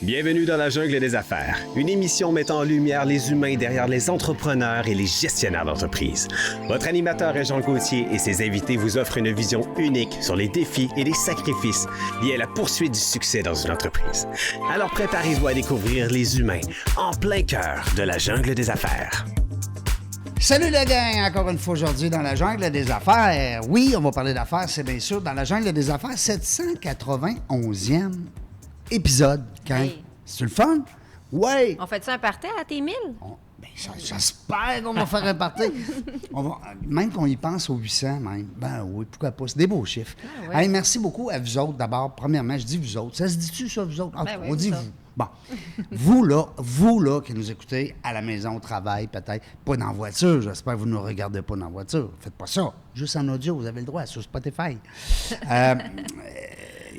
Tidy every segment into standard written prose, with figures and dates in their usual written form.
Bienvenue dans la jungle des affaires, une émission mettant en lumière les humains derrière les entrepreneurs et les gestionnaires d'entreprise. Votre animateur est Jean Gauthier et ses invités vous offrent une vision unique sur les défis et les sacrifices liés à la poursuite du succès dans une entreprise. Alors préparez-vous à découvrir les humains en plein cœur de la jungle des affaires. Salut la gang, encore une fois aujourd'hui dans la jungle des affaires. Oui, on va parler d'affaires, c'est bien sûr, dans la jungle des affaires, 791e épisode. Hey. C'est le fun? Oui! On fait ça un party à tes 1000? J'espère qu'on va faire un party. Même qu'on y pense aux 800, même. Ben oui, pourquoi pas? C'est des beaux chiffres. Ah, oui. Hey, merci beaucoup à vous autres. D'abord, premièrement, je dis vous autres. Ça se dit-tu, ça, vous autres? Ben oui, on dit vous vous. autres. Bon. vous là, qui nous écoutez à la maison, au travail, peut-être. Pas dans la voiture. J'espère que vous ne nous regardez pas dans la voiture. Faites pas ça. Juste en audio, vous avez le droit, sur Spotify.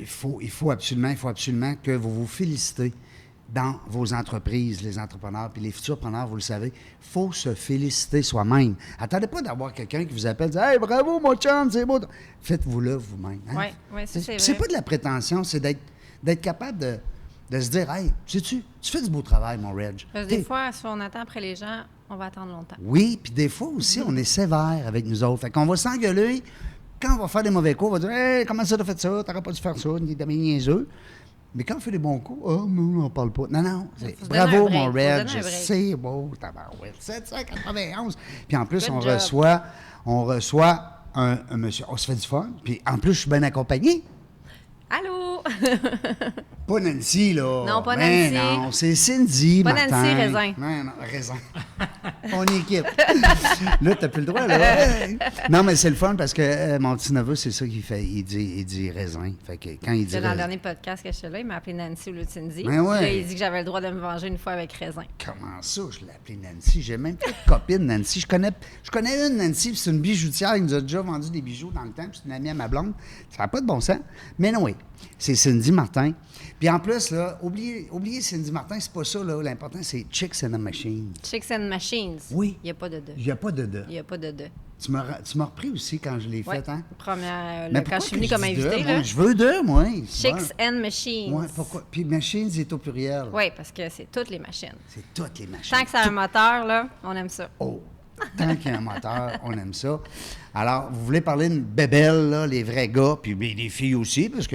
Il faut absolument que vous vous félicitez dans vos entreprises, les entrepreneurs, puis les futurs preneurs, vous le savez. Il faut se féliciter soi-même. Attendez pas d'avoir quelqu'un qui vous appelle et dit « Hey, bravo, mon chum, c'est beau! » Faites-vous-le vous-même. Hein? Oui, ça, c'est C'est vrai. pas de la prétention, c'est d'être capable de se dire « Hey, sais-tu fais du beau travail, mon Reg. » Parce que des fois, si on attend après les gens, on va attendre longtemps. Oui, puis des fois aussi, on est sévère avec nous autres. Fait qu'on va s'engueuler. Quand on va faire des mauvais coups, on va dire « Hey, comment ça, t'as fait ça? T'aurais pas dû faire ça? T'es des niaiseux. » Mais quand on fait des bons coups, oh, non, on parle pas. Non, c'est Faut se bravo, donner un mon break, faut Reg. donner un break. C'est beau, tabarouette. 791. Puis en plus, Good on job. reçoit un monsieur. On se fait du fun. Puis en plus, je suis bien accompagné. Allô? Pas Nancy, là. Non, pas Ben Nancy. non, c'est Cindy, Pas Martin. Nancy, Raisin. Non, Raisin. On est équipe. Là, t'as plus le droit, là. Hey. Non, mais c'est le fun parce que mon petit-neveu, c'est ça qu'il fait. Il dit Raisin. Fait que quand il dit Dans le Raisin... dernier podcast que je suis là, il m'a appelé Nancy au lieu de Cindy. Ben ouais. Puis là, il dit que j'avais le droit de me venger une fois avec Raisin. Comment ça, je l'ai appelée Nancy? J'ai même pas de copine, Nancy. Je connais une Nancy, puis c'est une bijoutière. Il nous a déjà vendu des bijoux dans le temps, puis c'est une amie à ma blonde. Ça n'a pas de bon sens. Mais non, oui, c'est Cindy Martin. Puis en plus, là, oubliez Cindy Martin, c'est pas ça, là. L'important, c'est Chicks and the Machine. Chicks and Machines. Oui. Il n'y a pas de deux. Il n'y a pas de deux. Il n'y a pas de deux. Tu m'as repris aussi quand je l'ai Ouais. fait, hein? Première, Mais quand pourquoi je suis que venue comme dis invitée, deux? là. Moi, je veux deux, moi. Chicks and Machines. Ouais, pourquoi? Puis Machines, c'est au pluriel. Oui, parce que c'est toutes les machines. C'est toutes les machines. Tant que ça a un moteur, là, on aime ça. Oh! Tant qu'il y a un moteur, on aime ça. Alors, vous voulez parler de bébelles, là, les vrais gars, puis des filles aussi, parce que,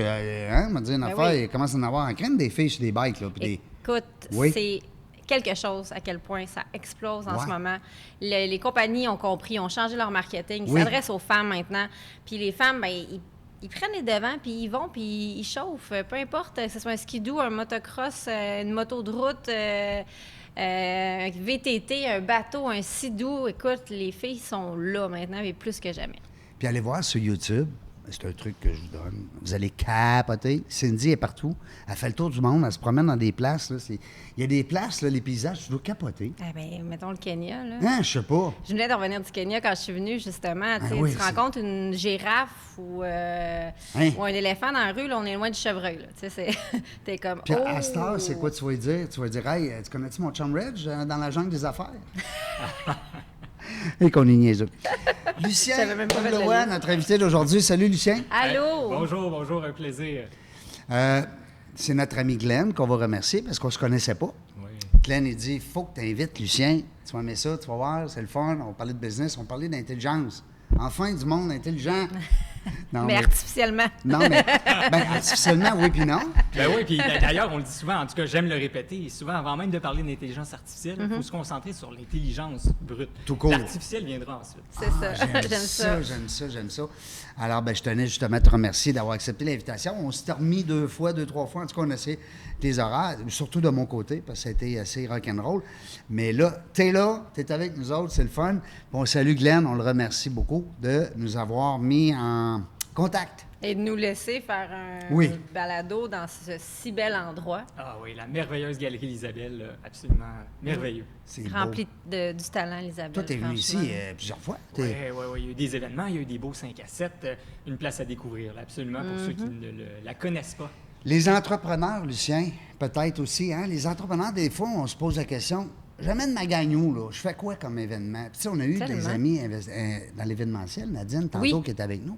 on m'a dit une Ben affaire, oui. il commence à en avoir en crème des filles sur des bikes, là, puis des... Écoute, Oui. c'est quelque chose à quel point ça explose en Ouais. ce moment. Les compagnies ont compris, ont changé leur marketing, ils Oui. s'adressent aux femmes maintenant. Puis les femmes, ben, ils prennent les devants, puis ils vont, puis ils chauffent. Peu importe que ce soit un skidoo, un motocross, une moto de route, un VTT, un bateau, un sidou. Écoute, les filles sont là maintenant, mais plus que jamais. Puis allez voir sur YouTube, c'est un truc que je vous donne. Vous allez capoter. Cindy est partout. Elle fait le tour du monde. Elle se promène dans des places. Là. Il y a des places, là, les paysages, tu dois capoter. Ah ben, mettons le Kenya, là. Hein, je sais pas. Je venais de revenir du Kenya quand je suis venue, justement. Tu sais, oui, tu c'est- rencontres une girafe ou un éléphant dans la rue, là, on est loin du chevreuil. Là. Tu sais, t'es comme. Puis oh! à cette heure, c'est quoi tu vas lui dire? Tu vas lui dire, hey, tu connais-tu mon chum Reg dans la jungle des affaires? Et qu'on est niaiseux. Lucien J'avais même pas fait de Leroy, lien. notre invité d'aujourd'hui. Salut, Lucien. Allô? Bonjour, un plaisir. C'est notre ami Glenn qu'on va remercier parce qu'on se connaissait pas. Oui. Glenn, il dit, il faut que tu invites Lucien. Tu vas aimer ça, tu vas voir, c'est le fun. On va parler de business, on va parler d'intelligence. Enfin, du monde intelligent. Non, Mais artificiellement. Non, mais artificiellement, oui, puis non. Ben oui, puis d'ailleurs, on le dit souvent, en tout cas, j'aime le répéter, souvent, avant même de parler d'intelligence artificielle, il faut se concentrer sur l'intelligence brute. Tout court. L'artificiel viendra ensuite. C'est ça. J'aime ça. Alors, je tenais justement à te remercier d'avoir accepté l'invitation. On s'était remis deux, trois fois. En tout cas, on a essayé tes horaires, surtout de mon côté, parce que ça a été assez rock'n'roll. Mais là, t'es avec nous autres, c'est le fun. Bon, salut Glenn, on le remercie beaucoup de nous avoir mis en contact. Et de nous laisser faire un Oui. balado dans ce si bel endroit, Ah oui, la merveilleuse galerie Isabelle, là, absolument merveilleux. C'est beau. rempli du talent, Isabelle. Toi, t'es venu ici franchement. plusieurs fois. Oui, il y a eu des événements, il y a eu des beaux 5 à 7, une place à découvrir, là, absolument, pour ceux qui ne la connaissent pas. Les entrepreneurs, Lucien, peut-être aussi, hein? Les entrepreneurs, des fois, on se pose la question, j'amène ma gang où, là? Je fais quoi comme événement? Puis, tu sais, on a eu des Tellement. amis dans l'événementiel, Nadine, tantôt, Oui. qui est avec nous.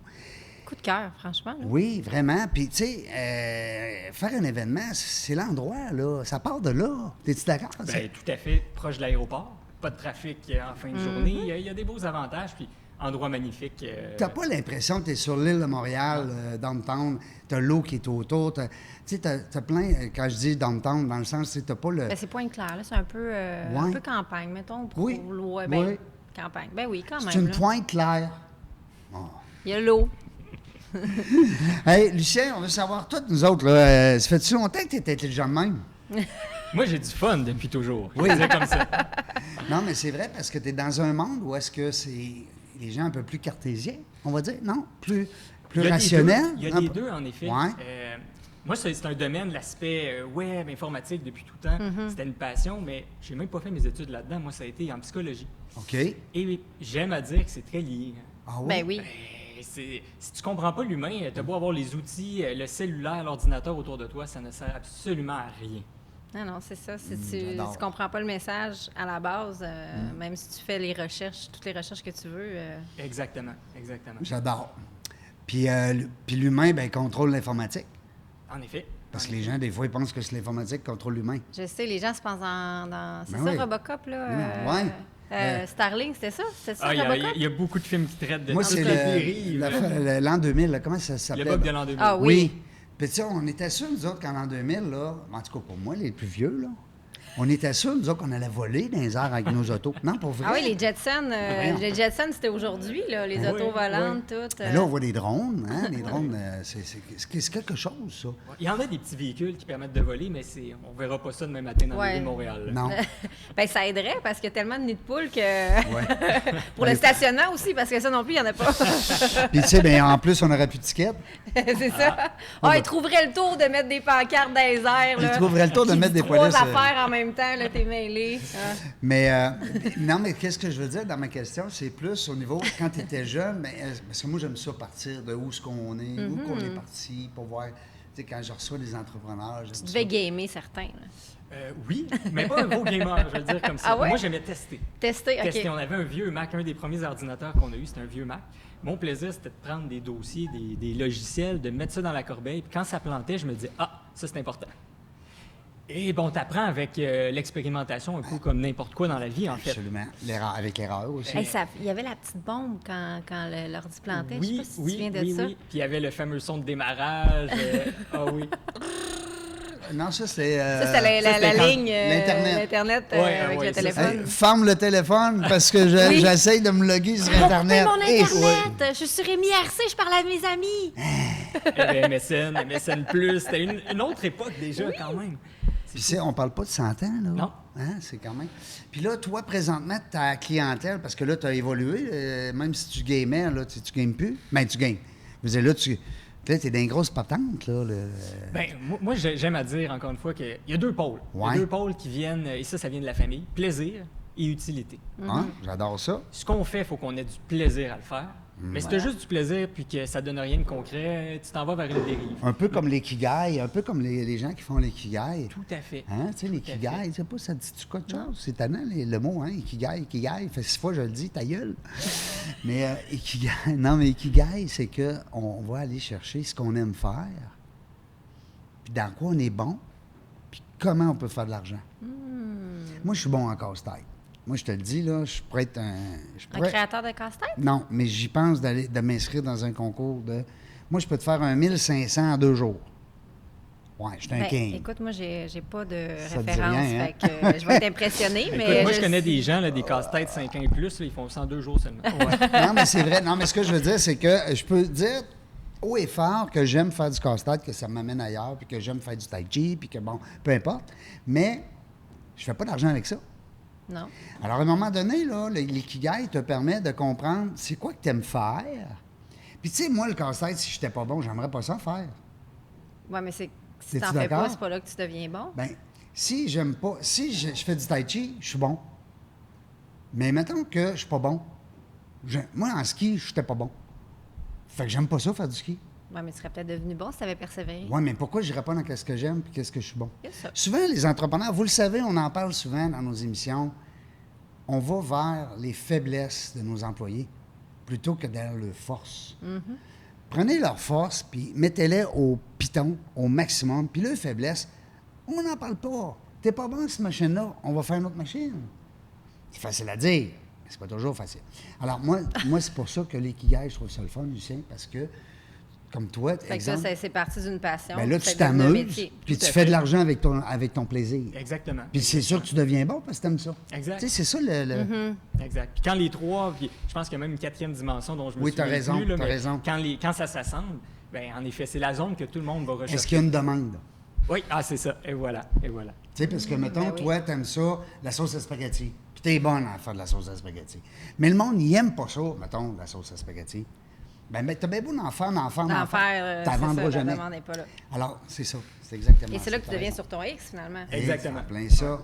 coup de cœur, franchement. Là. Oui, vraiment. Puis, tu sais, faire un événement, c'est l'endroit, là. Ça part de là. T'es-tu d'accord? Ben, tout à fait. Proche de l'aéroport. Pas de trafic en fin de journée. Il y a des beaux avantages. Puis, endroit magnifique. T'as pas l'impression que t'es sur l'île de Montréal, downtown, t'as l'eau qui est autour. Tu sais, t'as plein, quand je dis downtown, dans le sens, t'as pas le... Ben, c'est Pointe-Claire, là. C'est un peu campagne, mettons. Pour Oui. Ben, campagne. Ben oui, quand même. C'est une là. pointe claire. Il y a l'eau. Hey, Lucien, on veut savoir, toi, nous autres, là, ça fait-tu longtemps que t'es intelligent de même? Moi, j'ai du fun depuis toujours. Je Oui. vais dire comme ça. Non, mais c'est vrai, parce que t'es dans un monde où est-ce que c'est les gens un peu plus cartésiens, on va dire, non? Plus Il y a rationnels? Il y a les deux, en effet. Ouais. Moi, c'est un domaine, l'aspect web, informatique, depuis tout le temps. C'était une passion, mais j'ai même pas fait mes études là-dedans. Moi, ça a été en psychologie. OK. Et j'aime à dire que c'est très lié. Ah oui? Ben oui. Ben, si tu comprends pas l'humain, t'as beau avoir les outils, le cellulaire, l'ordinateur autour de toi, ça ne sert absolument à rien. Non, c'est ça. Si tu j'adore. ne comprends pas le message à la base, même si tu fais les recherches, toutes les recherches que tu veux... Exactement. J'adore. Puis l'humain, ben, contrôle l'informatique. En effet. Parce que les gens, des fois, ils pensent que c'est l'informatique qui contrôle l'humain. Je sais, les gens se pensent dans... C'est Ben ça, oui. Robocop, là? Ouais. Starlink, c'était ça? C'était ça, Il Robocop? y a beaucoup de films qui traitent de Moi, toutes c'est les dérives. l'an 2000, là, comment ça s'appelait? Le bug de l'an 2000. Ah oui. Puis tu sais, on était sûrs, nous autres, qu'en l'an 2000, là, en tout cas pour moi, les plus vieux, là, on était sûrs, nous autres, qu'on allait voler dans les airs avec nos autos. Non, pour vrai. Ah oui, les Jetsons, Voyons. c'était aujourd'hui, là, les Oui, autos volantes, toutes. Mais là, on voit des drones, hein? Les drones, c'est quelque chose, ça. Il y en a des petits véhicules qui permettent de voler, mais on verra pas ça demain matin dans Ouais. les rues de Montréal. là. Non. Ben, ça aiderait parce qu'il y a tellement de nids de poules que. Pour le stationnement aussi, parce que ça non plus, il n'y en a pas. Puis tu sais, ben, en plus, on n'aurait plus de tickets. C'est ça. Ah, ils trouveraient le tour de mettre des pancartes dans les airs. Ils là, trouveraient le tour de qui mettre disent des trois polices, affaires en même temps, là, t'es mêlé. Ah. Mais non, mais qu'est-ce que je veux dire dans ma question, c'est plus au niveau, quand tu étais jeune, ben, parce que moi, j'aime ça partir de où est-ce qu'on est, où qu'on est parti, pour voir, tu sais, quand je reçois des entrepreneurs, j'aime Tu ça. devais gamer certains. Là. Oui, mais pas un gros gamer, je vais le dire comme ça. Ah ouais? Moi, j'aimais tester. Tester, OK. On avait un vieux Mac, un des premiers ordinateurs qu'on a eu, c'était un vieux Mac. Mon plaisir, c'était de prendre des dossiers, des logiciels, de mettre ça dans la corbeille. Puis quand ça plantait, je me disais, ah, ça, c'est important. Et bon, t'apprends avec l'expérimentation, un peu comme n'importe quoi dans la vie, en fait. Absolument. L'erreur, avec l'erreur aussi. Hey, il y avait la petite bombe quand l'ordi plantait. Je sais Oui, pas si tu te oui, souviens de oui, ça. oui. Puis il y avait le fameux son de démarrage. Ah oui. Non, ça, c'est... Ça, c'était ça, la c'était ligne, l'Internet. l'Internet Ouais, avec ouais, le ça, téléphone. Hey, ferme le téléphone parce que Oui. j'essaye de me loguer sur Pour Internet. couper mon Et- Internet! Je suis sur MIRC, je parle à mes amis! Il y avait MSN Plus. C'était une autre époque déjà, quand même. Puis c'est, on parle pas de 100 ans, là. Non. Hein, c'est quand même... Puis là, toi, présentement, ta clientèle, parce que là, tu as évolué, même si tu gamais, là, tu games plus. Ben, tu games. Vous êtes là, t'es dans une grosse patente, là. Ben, moi, j'aime à dire, encore une fois, qu'il y a deux pôles. Il y Ouais. a deux pôles qui viennent, et ça vient de la famille, plaisir et utilité. Hein? J'adore ça. Ce qu'on fait, il faut qu'on ait du plaisir à le faire. Mais si tu as juste du plaisir puis que ça donne rien de concret, tu t'en vas vers une dérive. Un peu comme l'ikigai, un peu comme les gens qui font l'ikigai. Tout à fait. Hein? Tu sais, l'ikigai, je sais pas, ça te dit-tu quoi de chose? C'est tannant, le mot, hein? Ikigai. Fait 6 fois, je le dis, ta gueule. Mais ikigai, non, mais ikigai, c'est qu'on va aller chercher ce qu'on aime faire, puis dans quoi on est bon, puis comment on peut faire de l'argent. Moi, je suis bon en casse-tête. Moi, je te le dis, là, je pourrais être un... Un créateur de casse-tête? Non, mais j'y pense de m'inscrire dans un concours de... Moi, je peux te faire un 1500 en 2 jours. Ouais, je suis un Ben, king. écoute, moi, j'ai pas de Ça te dit référence, rien, hein? fait que je vais être impressionnée, Écoute, mais moi, je connais des gens, là, des casse-têtes 5 ans et plus, là, ils font ça en 2 jours seulement. Non, mais c'est vrai. Non, mais ce que je veux dire, c'est que je peux dire haut et fort que j'aime faire du casse-tête, que ça m'amène ailleurs, puis que j'aime faire du tai chi, puis que bon, peu importe. Mais je fais pas d'argent avec ça. Non. Alors, à un moment donné, là, l'ikigai te permet de comprendre c'est quoi que tu aimes faire. Puis, tu sais, moi, le casse-tête, si j'étais pas bon, j'aimerais pas ça faire. Ouais, mais si T'es-tu t'en fais d'accord? pas, c'est pas là que tu deviens bon. Bien, si j'aime pas, si je fais du tai chi, je suis bon. Mais mettons que je suis pas bon. Moi, en ski, je n'étais pas bon. Fait que j'aime pas ça, faire du ski. Ouais, mais tu serais peut-être devenu bon si tu avais persévéré. Oui, mais pourquoi je n'irais pas dans ce que j'aime et qu'est-ce que je suis bon? C'est ça. Souvent, les entrepreneurs, vous le savez, on en parle souvent dans nos émissions, on va vers les faiblesses de nos employés plutôt que vers leurs forces. Prenez leurs forces, puis mettez-les au piton, au maximum. Puis leurs faiblesses, on n'en parle pas. T'es pas bon, cette machine-là, on va faire une autre machine. C'est facile à dire, mais c'est pas toujours facile. Alors, moi c'est pour ça que l'ikigai, je trouve ça le fun, Lucien, parce que, comme toi, Fait que exemple, ça, c'est parti d'une passion. ben là, ça tu devient un t'amuses, métier. puis Tout tu à fais de fait. l'argent avec ton plaisir. Exactement. Puis c'est sûr que tu deviens bon parce que t'aimes ça. Exact. Tu sais, c'est ça le... Exact. Puis quand les trois, puis je pense qu'il y a même une quatrième dimension dont je me Oui, souviens t'as raison, plus, là, t'as mais raison. Quand ça s'assemble, ben en effet, c'est la zone que tout le monde va rechercher. Est-ce qu'il y a une demande? Oui, c'est ça. Et voilà, et voilà. Tu sais, parce que, mettons, ben oui. toi, t'aimes ça, la sauce à spaghetti. Puis t'es bonne à faire de la sauce à spaghetti. Mais le monde, il aime pas ça, mettons, la sauce à spaghetti. Ben, t'as bien beau d'en faire. D'en faire, T'en c'est vendras ça, jamais. la demande n'est pas là. Alors, c'est ça. C'est exactement Et c'est là que tu t'as deviens raison. sur ton X, finalement. Exactement. En plein ça.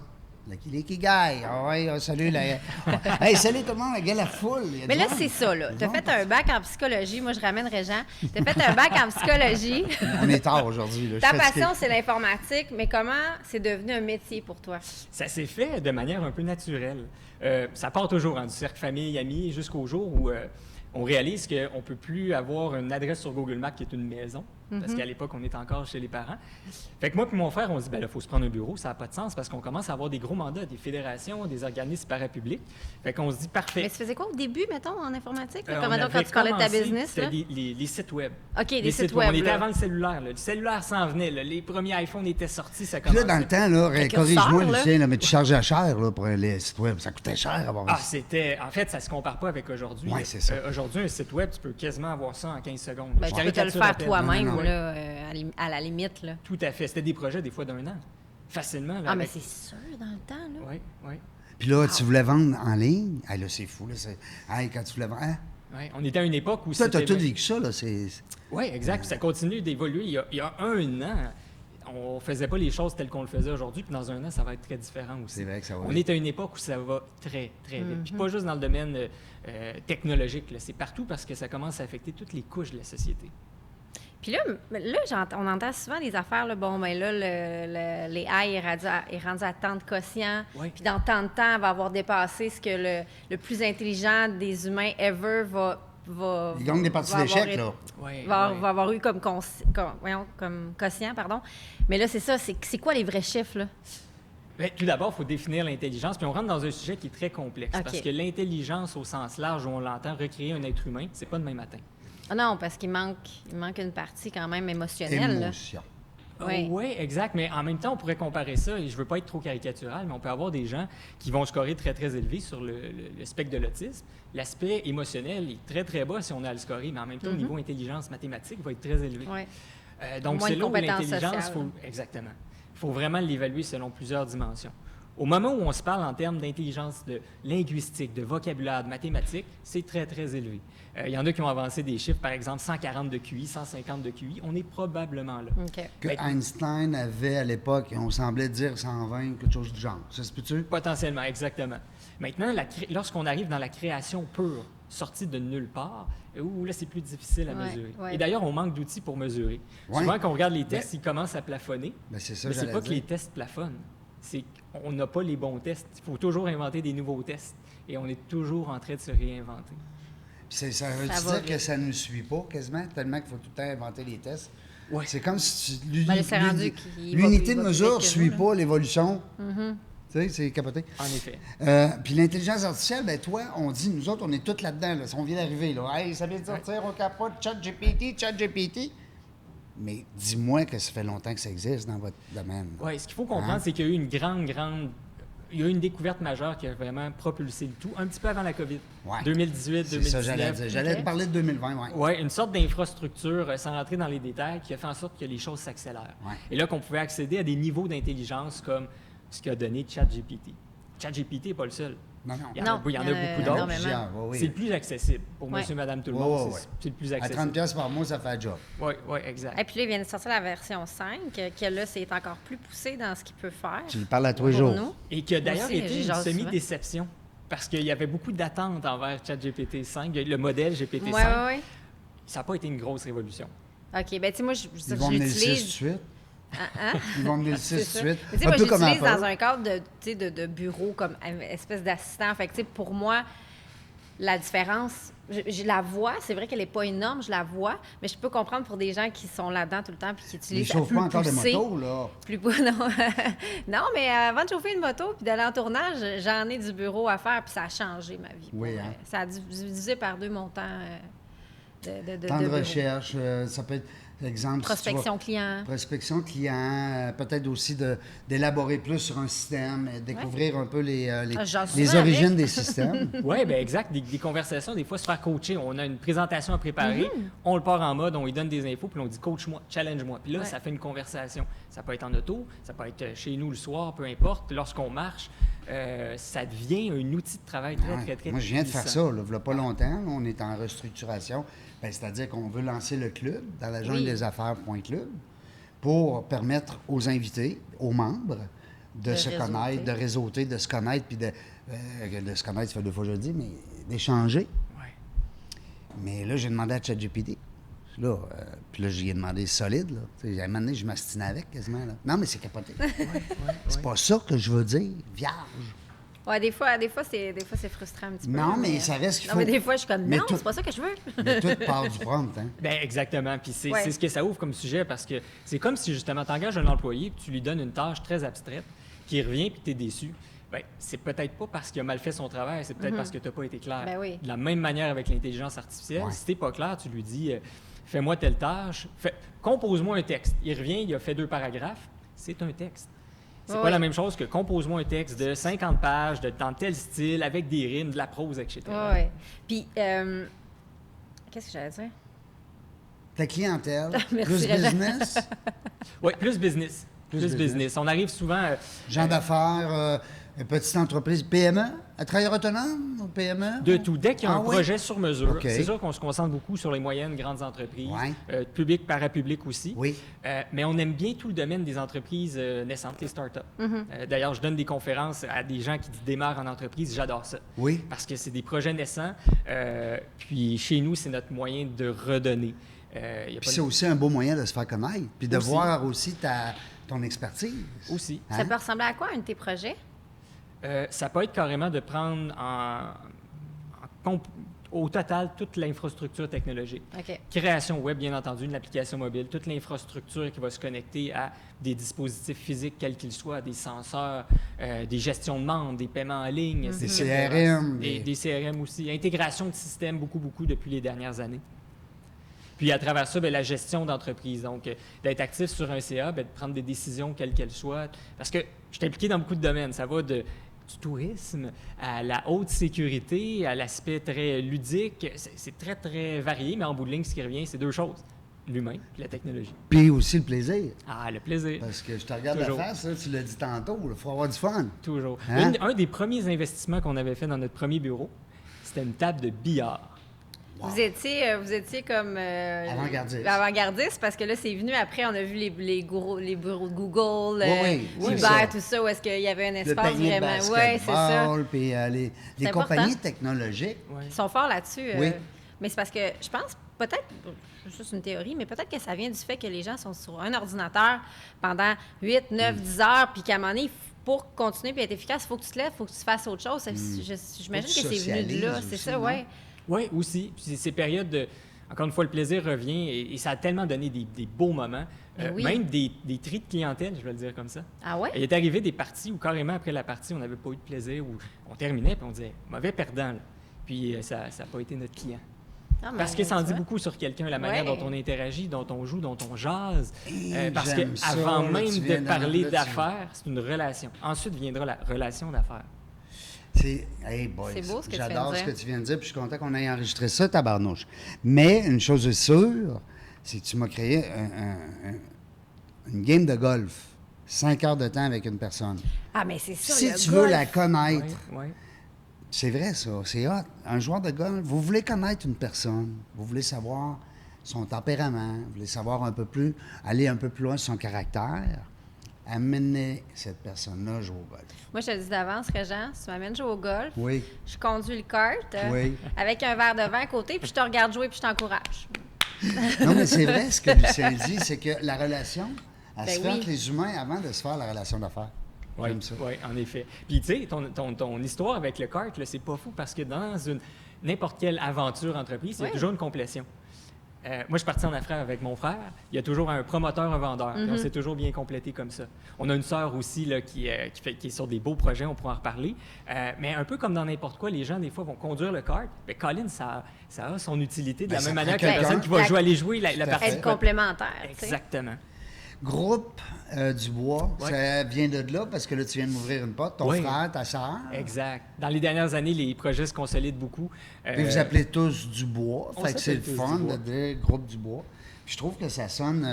L'ikigai. Ah ouais, salut. Hey, salut tout le monde, la foule. Il y a Mais du là, monde. c'est ça, là. Il y a Tu as du fait monde. un bac en psychologie. Moi, je ramène Régent. Tu as fait un bac en psychologie. On est tard aujourd'hui. Là. Je Ta suis fatigué. passion, c'est l'informatique, mais comment c'est devenu un métier pour toi? Ça s'est fait de manière un peu naturelle. Ça part toujours du cercle famille, amis, jusqu'au jour où on réalise qu'on ne peut plus avoir une adresse sur Google Maps qui est une maison, parce qu'à l'époque, on est encore chez les parents. Fait que moi et mon frère, on se dit, ben là, il faut se prendre un bureau, ça n'a pas de sens, parce qu'on commence à avoir des gros mandats, des fédérations, des organismes parapublics. Fait qu'on se dit, parfait. Mais tu faisais quoi au début, mettons, en informatique? là? On Comme mettons, avait quand tu parlais de ta commencé, business, là? c'était les sites web. OK, les sites web, On était là. avant le cellulaire. Là. Le cellulaire s'en venait. Là. Les premiers iPhones étaient sortis. Ça Puis là, commençait. dans le temps, là, Avec corrige-moi, curseur, là. Lucien, là, mais tu chargeais cher là, pour les sites web. Ça coûtait cher à avoir Ah, c'était... En fait, ça se compare pas avec aujourd'hui. Ouais, c'est ça. Aujourd'hui, un site web, tu peux quasiment avoir ça en 15 secondes. Ben, Je tu peux te le caricature faire à peine. toi-même, Non, non, là, à la limite. Là. Tout à fait. C'était des projets, des fois, d'un an. Facilement. Là, Ah, mais avec- c'est sûr, dans le temps, là. Oui, oui. Puis là, tu voulais vendre en ligne. Hey, là, c'est fou. Là, hey, quand tu voulais vendre. Hein? Oui. On était à une époque où Ça, t'as c'était... tout vécu ça, là. Oui, exact. Puis ça continue d'évoluer. Il y a un an, on faisait pas les choses telles qu'on le faisait aujourd'hui. Puis dans un an, ça va être très différent aussi. C'est vrai que ça va On vite. est à une époque où ça va très, très vite. Puis pas juste dans le domaine technologique. Là. C'est partout parce que ça commence à affecter toutes les couches de la société. Puis là, on entend souvent des affaires, là, bon, ben là, les AI est rendu à tant de quotient, Oui. puis dans tant de temps, elle va avoir dépassé ce que le plus intelligent des humains ever va Ils gagnent des parties va avoir d'échecs, été- là. Oui, va oui. avoir eu comme quotient, pardon. Mais là, c'est ça, c'est quoi les vrais chiffres, là? Bien, tout d'abord, il faut définir l'intelligence, puis on rentre dans un sujet qui est très complexe, OK. parce que l'intelligence au sens large, où on l'entend recréer un être humain, c'est pas demain matin. Ah non, parce qu'il manque une partie quand même émotionnelle, là. Émotion. Oui. Oui, exact, mais en même temps, on pourrait comparer ça, et je veux pas être trop caricatural, mais on peut avoir des gens qui vont scorer très, très élevé sur le spectre de l'autisme. L'aspect émotionnel est très, très bas si on a à le scorer, mais en même temps, au niveau intelligence mathématique, va être très élevé. Ouais. Donc, Moins c'est de là où compétences l'intelligence, sociales. exactement. Il faut vraiment l'évaluer selon plusieurs dimensions. Au moment où on se parle en termes d'intelligence de linguistique, de vocabulaire, de mathématiques, c'est très, très élevé. Il y en a qui ont avancé des chiffres, par exemple 140 de QI, 150 de QI. On est probablement là. OK. Que Ben, Einstein avait à l'époque, on semblait dire 120, quelque chose du genre. Ça se peut-tu? Potentiellement, exactement. Maintenant, lorsqu'on arrive dans la création pure, sortie de nulle part, où là, c'est plus difficile à Ouais, mesurer. ouais. Et d'ailleurs, on manque d'outils pour mesurer. Ouais. Souvent, quand on regarde les tests, ils commencent à plafonner. Ben, c'est ça, Mais c'est j'allais pas que dire. les tests plafonnent. C'est qu'on n'a pas les bons tests. Il faut toujours inventer des nouveaux tests. Et on est toujours en train de se réinventer. Puis ça veut Ça va dire que vite. ça ne nous suit pas quasiment, tellement qu'il faut tout le temps inventer les tests. Ouais. C'est comme si Ben, c'est rendu qu'il va- l'unité il de va mesure ne plus vite que suit nous, pas l'évolution. Mm-hmm. Tu sais, c'est capoté. En effet. Puis l'intelligence artificielle, ben toi, on dit, nous autres, on est tous là-dedans. Là. On vient d'arriver. Là. Hey, ça vient de sortir, on capote, ChatGPT. Mais dis-moi que ça fait longtemps que ça existe dans votre domaine. Oui, ce qu'il faut comprendre, Hein? c'est qu'il y a eu une grande... Il y a eu une découverte majeure qui a vraiment propulsé le tout, un petit peu avant la COVID. Ouais. 2018, C'est ça, j'allais 2019. dire. J'allais Ok. te parler de 2020, oui. Oui, une sorte d'infrastructure, sans rentrer dans les détails, qui a fait en sorte que les choses s'accélèrent. Ouais. Et là, qu'on pouvait accéder à des niveaux d'intelligence comme ce qu'a donné ChatGPT. ChatGPT n'est pas le seul. Non, non. Il y en a, Non, il y en a il y en a beaucoup Il y en a d'autres. plusieurs, oui, C'est oui. le plus accessible pour Ouais. monsieur, madame, tout le Ouais, monde. ouais, ouais. C'est le plus À accessible. 30 pièces par mois, ça fait le job. Oui, oui, exact. Et puis là, il vient de sortir la version 5, que là, c'est encore plus poussé dans ce qu'il peut faire. Tu le parles à tous les pour jours. nous. Et qui a d'ailleurs Moi aussi, été j'y une jase souvent. semi-déception. Parce qu'il y avait beaucoup d'attentes envers ChatGPT-5. Le modèle GPT-5, Oui, oui, oui. ça n'a pas été une grosse révolution. OK. Ben tu sais, moi, je Ils vont mener le 6 tout de l'utilise. suite. Hein? Ils vont mener le 6 C'est tout ça. de suite. Mais tu sais, Un moi, peu comme j'utilise Apple. dans un cadre de bureau, comme espèce d'assistant. Fait que, tu sais, pour moi, la différence, je la vois. C'est vrai qu'elle n'est pas énorme, je la vois, mais je peux comprendre pour des gens qui sont là-dedans tout le temps puis qui Ils utilisent chauffent plus pas encore des poussé. motos, là. Non. Non, mais avant de chauffer une moto puis d'aller en tournage, j'en ai du bureau à faire puis ça a changé ma vie. Oui, pour hein? vrai. Ça a divisé par 2 mon temps de Temps de bureau. recherche, ça peut être, exemple... si tu Prospection vas- client. Prospection client, peut-être aussi d'élaborer plus sur un système, découvrir un peu les j'en suis les souvent origines avec. des systèmes. Oui, bien exact. Des conversations, des fois, se faire coacher. On a une présentation à préparer, on le part en mode, on lui donne des infos, puis on dit coach-moi, challenge-moi. Puis là, Ouais. ça fait une conversation. Ça peut être en auto, ça peut être chez nous le soir, peu importe. Lorsqu'on marche, ça devient un outil de travail très, Ouais. très, très Moi, je viens de faire puissant. ça, là, il y a pas longtemps. Là, on est en restructuration. Ben, c'est-à-dire qu'on veut lancer le club dans la jungle Oui. des affaires.club pour permettre aux invités, aux membres, de se réseauter. connaître, de réseauter, de se connaître, puis de se connaître, ça fait 2 fois que je le dis, mais d'échanger. Ouais. Mais là, j'ai demandé à ChatGPT. Là, puis là, j'y ai demandé solide. Là. Tu sais, à un moment donné, je m'astinais avec quasiment. Là. Non, mais c'est capoté. C'est pas ça que je veux dire, vierge. Ouais, des fois, c'est frustrant un petit peu. Non, mais ça reste qu'il Non, faut- mais des fois, je suis comme, Mais non, tout- c'est pas ça que je veux. Mais tout part du prompt, hein? Ben exactement. Puis c'est Ouais. c'est ce que ça ouvre comme sujet parce que c'est comme si justement tu engages un employé puis tu lui donnes une tâche très abstraite qui revient puis tu es déçu. Ben, c'est peut-être pas parce qu'il a mal fait son travail, c'est peut-être parce que tu n'as pas été clair. Ben oui. De la même manière avec l'intelligence artificielle, Ouais. si tu n'es pas clair, tu lui dis fais-moi telle tâche, compose-moi un texte. Il revient, il a fait 2 paragraphes, c'est un texte. C'est Ouais. pas la même chose que compose-moi un texte de 50 pages, dans tel style, avec des rimes, de la prose, etc. Ouais. Puis, qu'est-ce que j'allais dire? Ta clientèle, Merci, plus Réjean. business, Oui, plus business. Plus Plus business. business. On arrive souvent... gens d'affaires, petite entreprise, PME, à travailleur autonome, ou PME? De tout. Dès qu'il y a Ah un oui? projet sur mesure, OK. c'est sûr qu'on se concentre beaucoup sur les moyennes, grandes entreprises, Ouais. public, parapublic aussi. Oui. Mais on aime bien tout le domaine des entreprises naissantes, les startups. D'ailleurs, je donne des conférences à des gens qui démarrent en entreprise. J'adore ça. Oui. Parce que c'est des projets naissants. Puis chez nous, c'est notre moyen de redonner. Y a Puis pas c'est aussi un beau moyen de se faire connaître, puis de Aussi. voir aussi ton expertise. aussi. Hein? Ça peut ressembler à quoi, un de tes projets? Ça peut être carrément de prendre au total toute l'infrastructure technologique. OK. Création web, bien entendu, une application mobile, toute l'infrastructure qui va se connecter à des dispositifs physiques, quels qu'ils soient, des senseurs, des gestions de membres, des paiements en ligne, Des etc. CRM. Des CRM aussi. Intégration de systèmes, beaucoup depuis les dernières années. Puis à travers ça, bien, la gestion d'entreprise. Donc, d'être actif sur un CA, bien, de prendre des décisions quelles qu'elles soient. Parce que je suis impliqué dans beaucoup de domaines. Ça va du tourisme à la haute sécurité, à l'aspect très ludique. C'est très, très varié, mais en bout de ligne, ce qui revient, c'est 2 choses. L'humain et la technologie. Puis aussi le plaisir. Ah, le plaisir. Parce que je te regarde Toujours. la face, là, tu l'as dit tantôt, il faut avoir du fun. Toujours. Hein? Un des premiers investissements qu'on avait fait dans notre premier bureau, c'était une table de billard. Wow. Vous étiez comme... Avant-gardiste. Avant-gardiste, parce que là, c'est venu après, on a vu les bureaux de Google, Oui, c'est Uber, ça. tout ça, où est-ce qu'il y avait un Le espace panier de vraiment... Oui, c'est ça. basketball, puis les C'est compagnies important. technologiques. Ouais. Ils sont forts là-dessus. Oui. Mais c'est parce que je pense, peut-être, c'est juste une théorie, mais peut-être que ça vient du fait que les gens sont sur un ordinateur pendant 8, 9, 10 heures, puis qu'à un moment donné, pour continuer et être efficace, il faut que tu te lèves, il faut que tu fasses autre chose. J'imagine Faut que que tu c'est venu de là, socialises c'est aussi, ça, non? oui. Oui, aussi. Puis ces périodes de... Encore une fois, le plaisir revient et ça a tellement donné des beaux moments. Ben oui. Même des tris de clientèle, je vais le dire comme ça. Ah ouais? Il est arrivé des parties où carrément après la partie, on n'avait pas eu de plaisir, où on terminait puis on disait « mauvais perdant ». Là. Puis ça n'a pas été notre client. Ah, mais Parce que ça en tu dit vois. beaucoup sur quelqu'un, la manière Ouais. dont on interagit, dont on joue, dont on jase. Parce j'aime ça, qu'avant là, même tu viens de d'en- parler là, tu- d'affaires, c'est une relation. Ensuite viendra la relation d'affaires. Hey boys, C'est beau ce que tu j'adore viens ce de que dire. tu viens de dire, puis je suis content qu'on ait enregistré ça, tabarnouche. Mais une chose est sûre, c'est que tu m'as créé une game de golf. 5 heures de temps avec une personne. Ah, mais c'est ça, Si le tu golf. veux la connaître, Ouais. c'est vrai ça, c'est hot. Un joueur de golf, vous voulez connaître une personne, vous voulez savoir son tempérament, vous voulez savoir un peu plus, aller un peu plus loin sur son caractère, amenez cette personne-là jouer au golf. Moi, je te dis d'avance, Réjean, si tu m'amènes jouer au golf, Oui. je conduis le kart Oui. avec un verre de vin à côté, puis je te regarde jouer, puis je t'encourage. Non, mais c'est vrai, ce que Lucien dit, c'est que la relation, elle Ben se fait oui. entre les humains avant de se faire la relation d'affaires. Oui, J'aime ça. en effet. Puis, tu sais, ton histoire avec le kart, là, c'est pas fou parce que dans n'importe quelle aventure entreprise, il y a Oui. toujours une complétion. Moi, je suis parti en affaires avec mon frère. Il y a toujours un promoteur, un vendeur. Puis on s'est toujours bien complété comme ça. On a une sœur aussi là, qui est sur des beaux projets, on pourra en reparler. Mais un peu comme dans n'importe quoi, les gens, des fois, vont conduire le kart. Mais Colin, ça a son utilité de Ben, la ça même prend manière que la quelqu'un. personne qui va aller jouer la Tout à partie. fait. Être complémentaire. tu sais. Exactement. Groupe du bois, Ouais. ça vient de là parce que là, tu viens de m'ouvrir une porte. Ton Oui. frère, ta sœur. Exact. Dans les dernières années, les projets se consolident beaucoup. Puis vous appelez tous du bois. on Fait que c'est le s'appelle tous fun du bois. de dire groupe du bois. Puis je trouve que ça sonne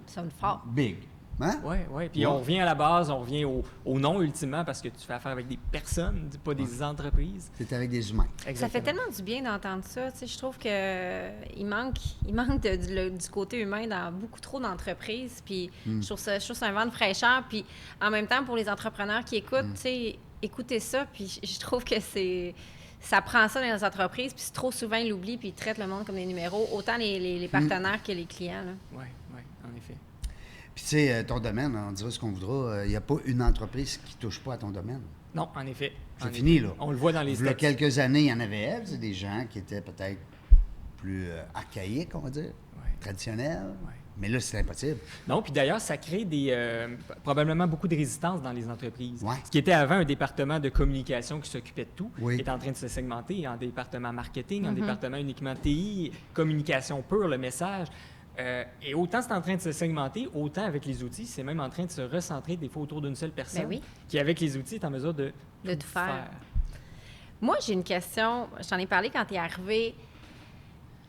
Ça sonne fort. big. Hein? Oui, oui. Puis Ouais. on revient à la base, on revient au nom ultimement parce que tu fais affaire avec des personnes, pas des entreprises. C'est avec des humains. Ça fait Exactement. tellement du bien d'entendre ça. Tu sais, je trouve que il manque du côté humain dans beaucoup trop d'entreprises. Puis je trouve ça un vent de fraîcheur. Puis en même temps, pour les entrepreneurs qui écoutent, tu sais, écoutez ça. Puis je trouve que ça prend ça dans les entreprises. Puis trop souvent, ils l'oublient puis ils traitent le monde comme des numéros, autant les partenaires que les clients. Là. Oui, oui, en effet. Puis tu sais, ton domaine, on dira ce qu'on voudra, il n'y a pas une entreprise qui ne touche pas à ton domaine. Non, en effet. C'est En fini, effet. là. On le voit dans les Il y a statistiques. quelques années, il y en avait, c'est des gens qui étaient peut-être plus archaïques, on va dire, traditionnels. Ouais. Mais là, c'est impossible. Non, puis d'ailleurs, ça crée probablement beaucoup de résistance dans les entreprises. Ouais. Ce qui était avant un département de communication qui s'occupait de tout, Oui. est en train de se segmenter en département marketing, en département uniquement TI, communication pure, le message. Et autant c'est en train de se segmenter, autant avec les outils, c'est même en train de se recentrer des fois autour d'une seule personne Ben oui. qui, avec les outils, est en mesure de tout faire. Moi, j'ai une question. Je t'en ai parlé quand tu es arrivé.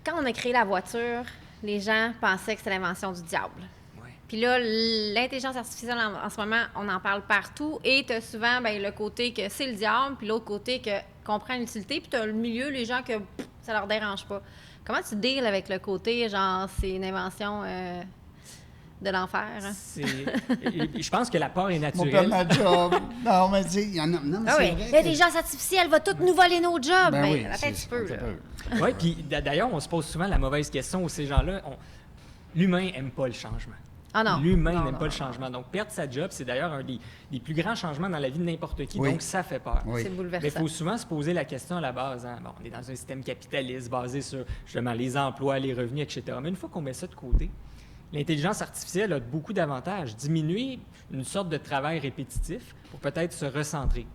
Quand on a créé la voiture, les gens pensaient que c'était l'invention du diable. Ouais. Puis là, l'intelligence artificielle, en ce moment, on en parle partout. Et tu as souvent le côté que c'est le diable, puis l'autre côté que comprend l'utilité. Puis tu as le milieu, les gens que ça leur dérange pas. Comment tu deals avec le côté, genre, c'est une invention de l'enfer? Hein? Je pense que la peur est Mon père naturelle. ma job. Non, mais tu sais, il y en a. Non, mais Ah c'est oui, vrai. l'intelligence artificielle va tout nous voler nos jobs. Ben Ben, oui, attends un petit peu, là. Oui, puis d'ailleurs, on se pose souvent la mauvaise question où ces gens-là, l'humain n'aime pas le changement. Ah non. L'humain Non, n'aime non, pas le non. changement. Donc, perdre sa job, c'est d'ailleurs un des plus grands changements dans la vie de n'importe qui. Oui. Donc, ça fait peur. Oui. C'est Mais il bouleversant. faut souvent se poser la question à la base. Hein. Bon, on est dans un système capitaliste basé sur justement les emplois, les revenus, etc. Mais une fois qu'on met ça de côté, l'intelligence artificielle a beaucoup d'avantages. Diminuer une sorte de travail répétitif pour peut-être se recentrer.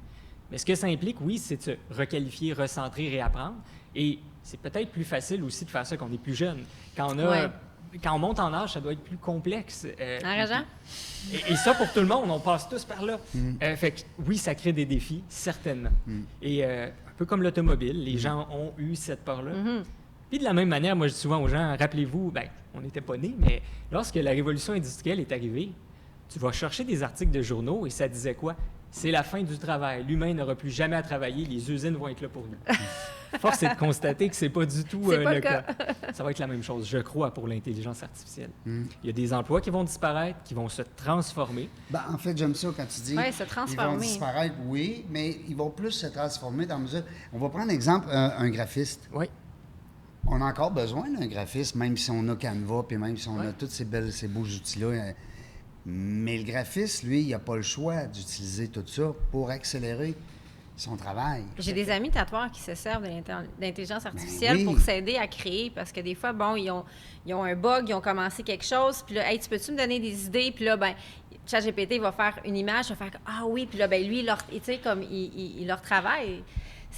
Mais ce que ça implique, oui, c'est de se requalifier, recentrer, réapprendre. Et c'est peut-être plus facile aussi de faire ça quand on est plus jeune. Quand on monte en âge, ça doit être plus complexe. Enrageant? Et ça, pour tout le monde, on passe tous par là. Fait que, oui, ça crée des défis, certainement. Et un peu comme l'automobile, les gens ont eu cette peur-là. Puis de la même manière, moi, je dis souvent aux gens, rappelez-vous, on n'était pas nés, mais lorsque la révolution industrielle est arrivée, tu vas chercher des articles de journaux et ça disait quoi? C'est la fin du travail. L'humain n'aura plus jamais à travailler. Les usines vont être là pour nous. Force est de constater que c'est pas du tout C'est pas le le cas. cas. Ça va être la même chose, je crois, pour l'intelligence artificielle. Il y a des emplois qui vont disparaître, qui vont se transformer. Ben, en fait, j'aime ça quand tu dis. Ouais, se Ils vont transformer. disparaître, oui, mais ils vont plus se transformer dans la mesure. On va prendre exemple un graphiste. Oui. On a encore besoin d'un graphiste, même si on a Canva, puis même si on a Ouais. tous ces beaux outils-là. Mais le graphiste, lui, il n'a pas le choix d'utiliser tout ça pour accélérer son travail. J'ai des amis tatoueurs qui se servent de l'intelligence artificielle oui. pour s'aider à créer parce que des fois, bon, ils ont un bug, ils ont commencé quelque chose, puis là, hey, tu peux-tu me donner des idées? Puis là, ben, ChatGPT va faire une image, va faire ah oui, puis là, ben lui, tu sais, comme il leur travaille.